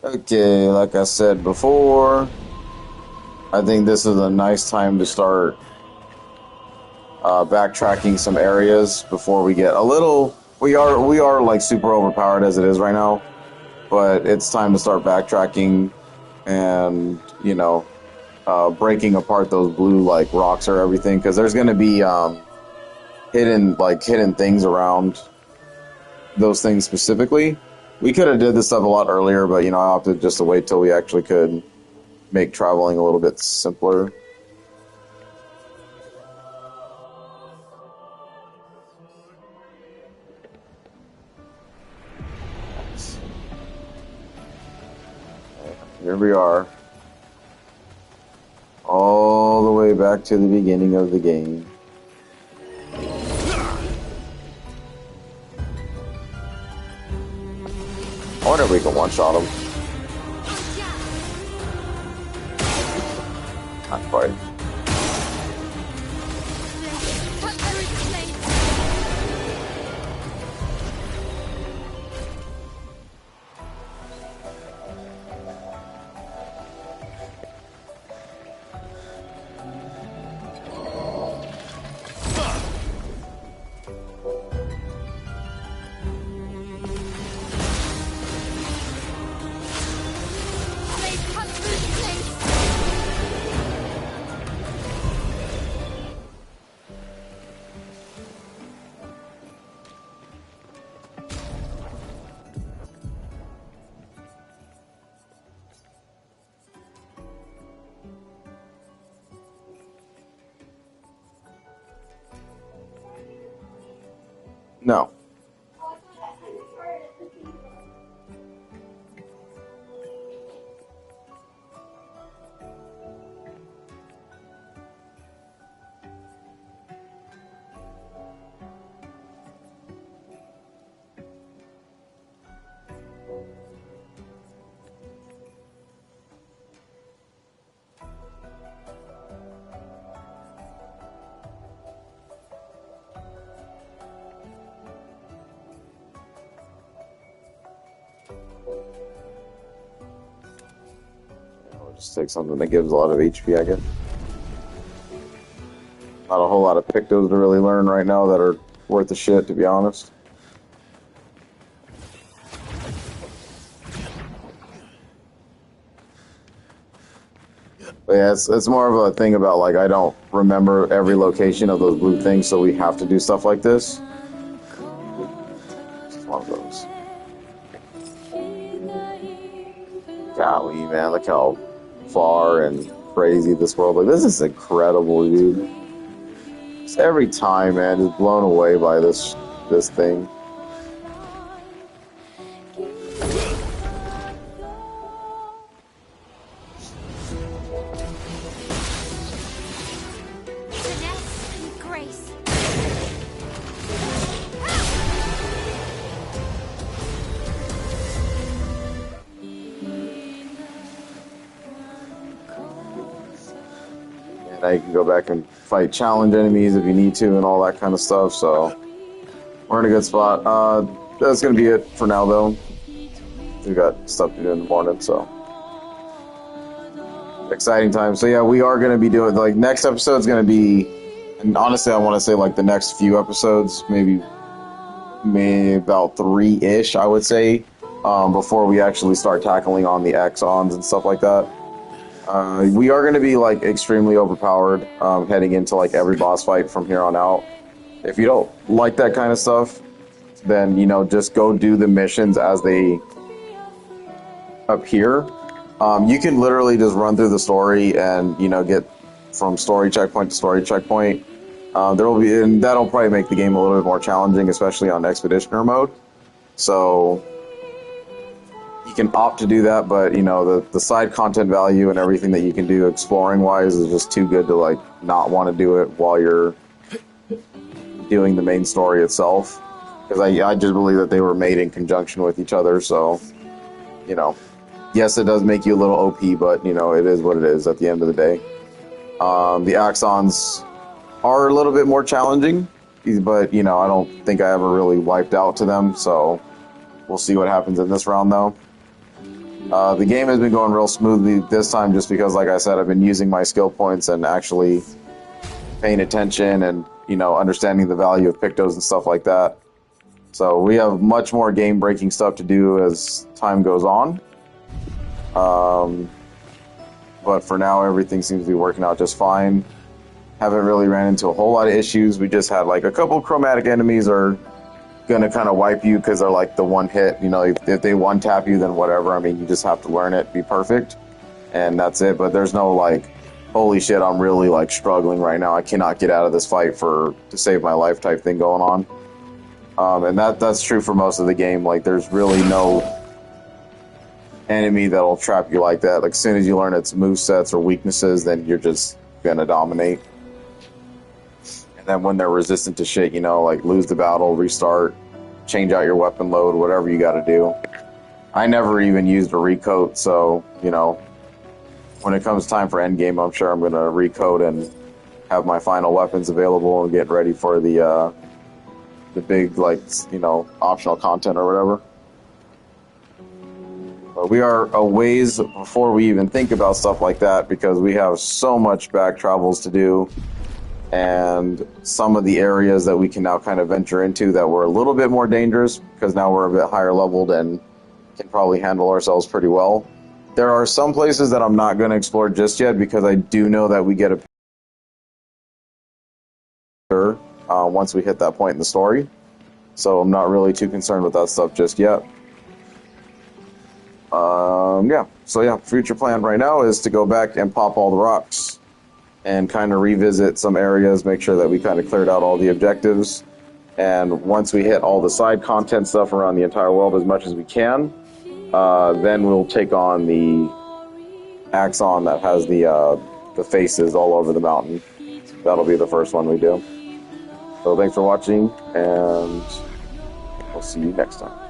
[SPEAKER 1] Okay, like I said before, I think this is a nice time to start backtracking some areas before we get a little. We are like super overpowered as it is right now, but it's time to start backtracking and breaking apart those blue like rocks or everything, because there's going to be hidden things around those things specifically. We could have did this stuff a lot earlier, but I opted just to wait till we actually could make traveling a little bit simpler. Nice. Here we are. All the way back to the beginning of the game. I wonder if we can one-shot him. Not quite. No. Just take something that gives a lot of HP, I guess. Not a whole lot of pictos to really learn right now that are worth the shit, to be honest. But yeah, it's more of a thing about, like, I don't remember every location of those blue things, so we have to do stuff like this. It's one of those. Golly, man, look how far and crazy this world is. This is incredible, dude. Just every time, man, just blown away by this thing. Now you can go back and fight challenge enemies if you need to and all that kind of stuff, so we're in a good spot. That's going to be it for now, though. We've got stuff to do in the morning, so exciting time. So yeah, we are going to be doing, like, next episode's going to be, and honestly I want to say like the next few episodes, maybe maybe about 3-ish, I would say, before we actually start tackling on the Exons and stuff like that. We are going to be like extremely overpowered heading into like every boss fight from here on out. If you don't like that kind of stuff, then, you know, just go do the missions as they appear. You can literally just run through the story and, you know, get from story checkpoint to story checkpoint. And that'll probably make the game a little bit more challenging, especially on Expeditioner mode. So you can opt to do that, but, you know, the side content value and everything that you can do exploring-wise is just too good to, like, not want to do it while you're doing the main story itself. Because I just believe that they were made in conjunction with each other, so, you know. Yes, it does make you a little OP, but, you know, it is what it is at the end of the day. The Axons are a little bit more challenging, but, you know, I don't think I ever really wiped out to them, so we'll see what happens in this round, though. The game has been going real smoothly this time just because, like I said, I've been using my skill points and actually paying attention and, you know, understanding the value of Pictos and stuff like that. So we have much more game-breaking stuff to do as time goes on. But for now, everything seems to be working out just fine. Haven't really ran into a whole lot of issues. We just had like a couple chromatic enemies are gonna kind of wipe you because they're like the one hit. You know, if they one tap you, then whatever. I mean, you just have to learn it, be perfect, and that's it. But there's no like, holy shit, I'm really like struggling right now. I cannot get out of this fight to save my life type thing going on. And that's true for most of the game. Like, there's really no enemy that'll trap you like that. Like, as soon as you learn its movesets or weaknesses, then you're just gonna dominate. And then when they're resistant to shit, you know, like, lose the battle, restart, change out your weapon load, whatever you gotta do. I never even used a recoat, so, you know, when it comes time for endgame, I'm sure I'm gonna recoat and have my final weapons available and get ready for the big, like, you know, optional content or whatever. But we are a ways before we even think about stuff like that because we have so much back travels to do, and some of the areas that we can now kind of venture into that were a little bit more dangerous because now we're a bit higher leveled and can probably handle ourselves pretty well. There are some places that I'm not going to explore just yet because I do know that we get a once we hit that point in the story. So I'm not really too concerned with that stuff just yet. Future plan right now is to go back and pop all the rocks and kind of revisit some areas, make sure that we kind of cleared out all the objectives. And once we hit all the side content stuff around the entire world as much as we can, then we'll take on the Axon that has the faces all over the mountain. That'll be the first one we do. So thanks for watching, and we'll see you next time.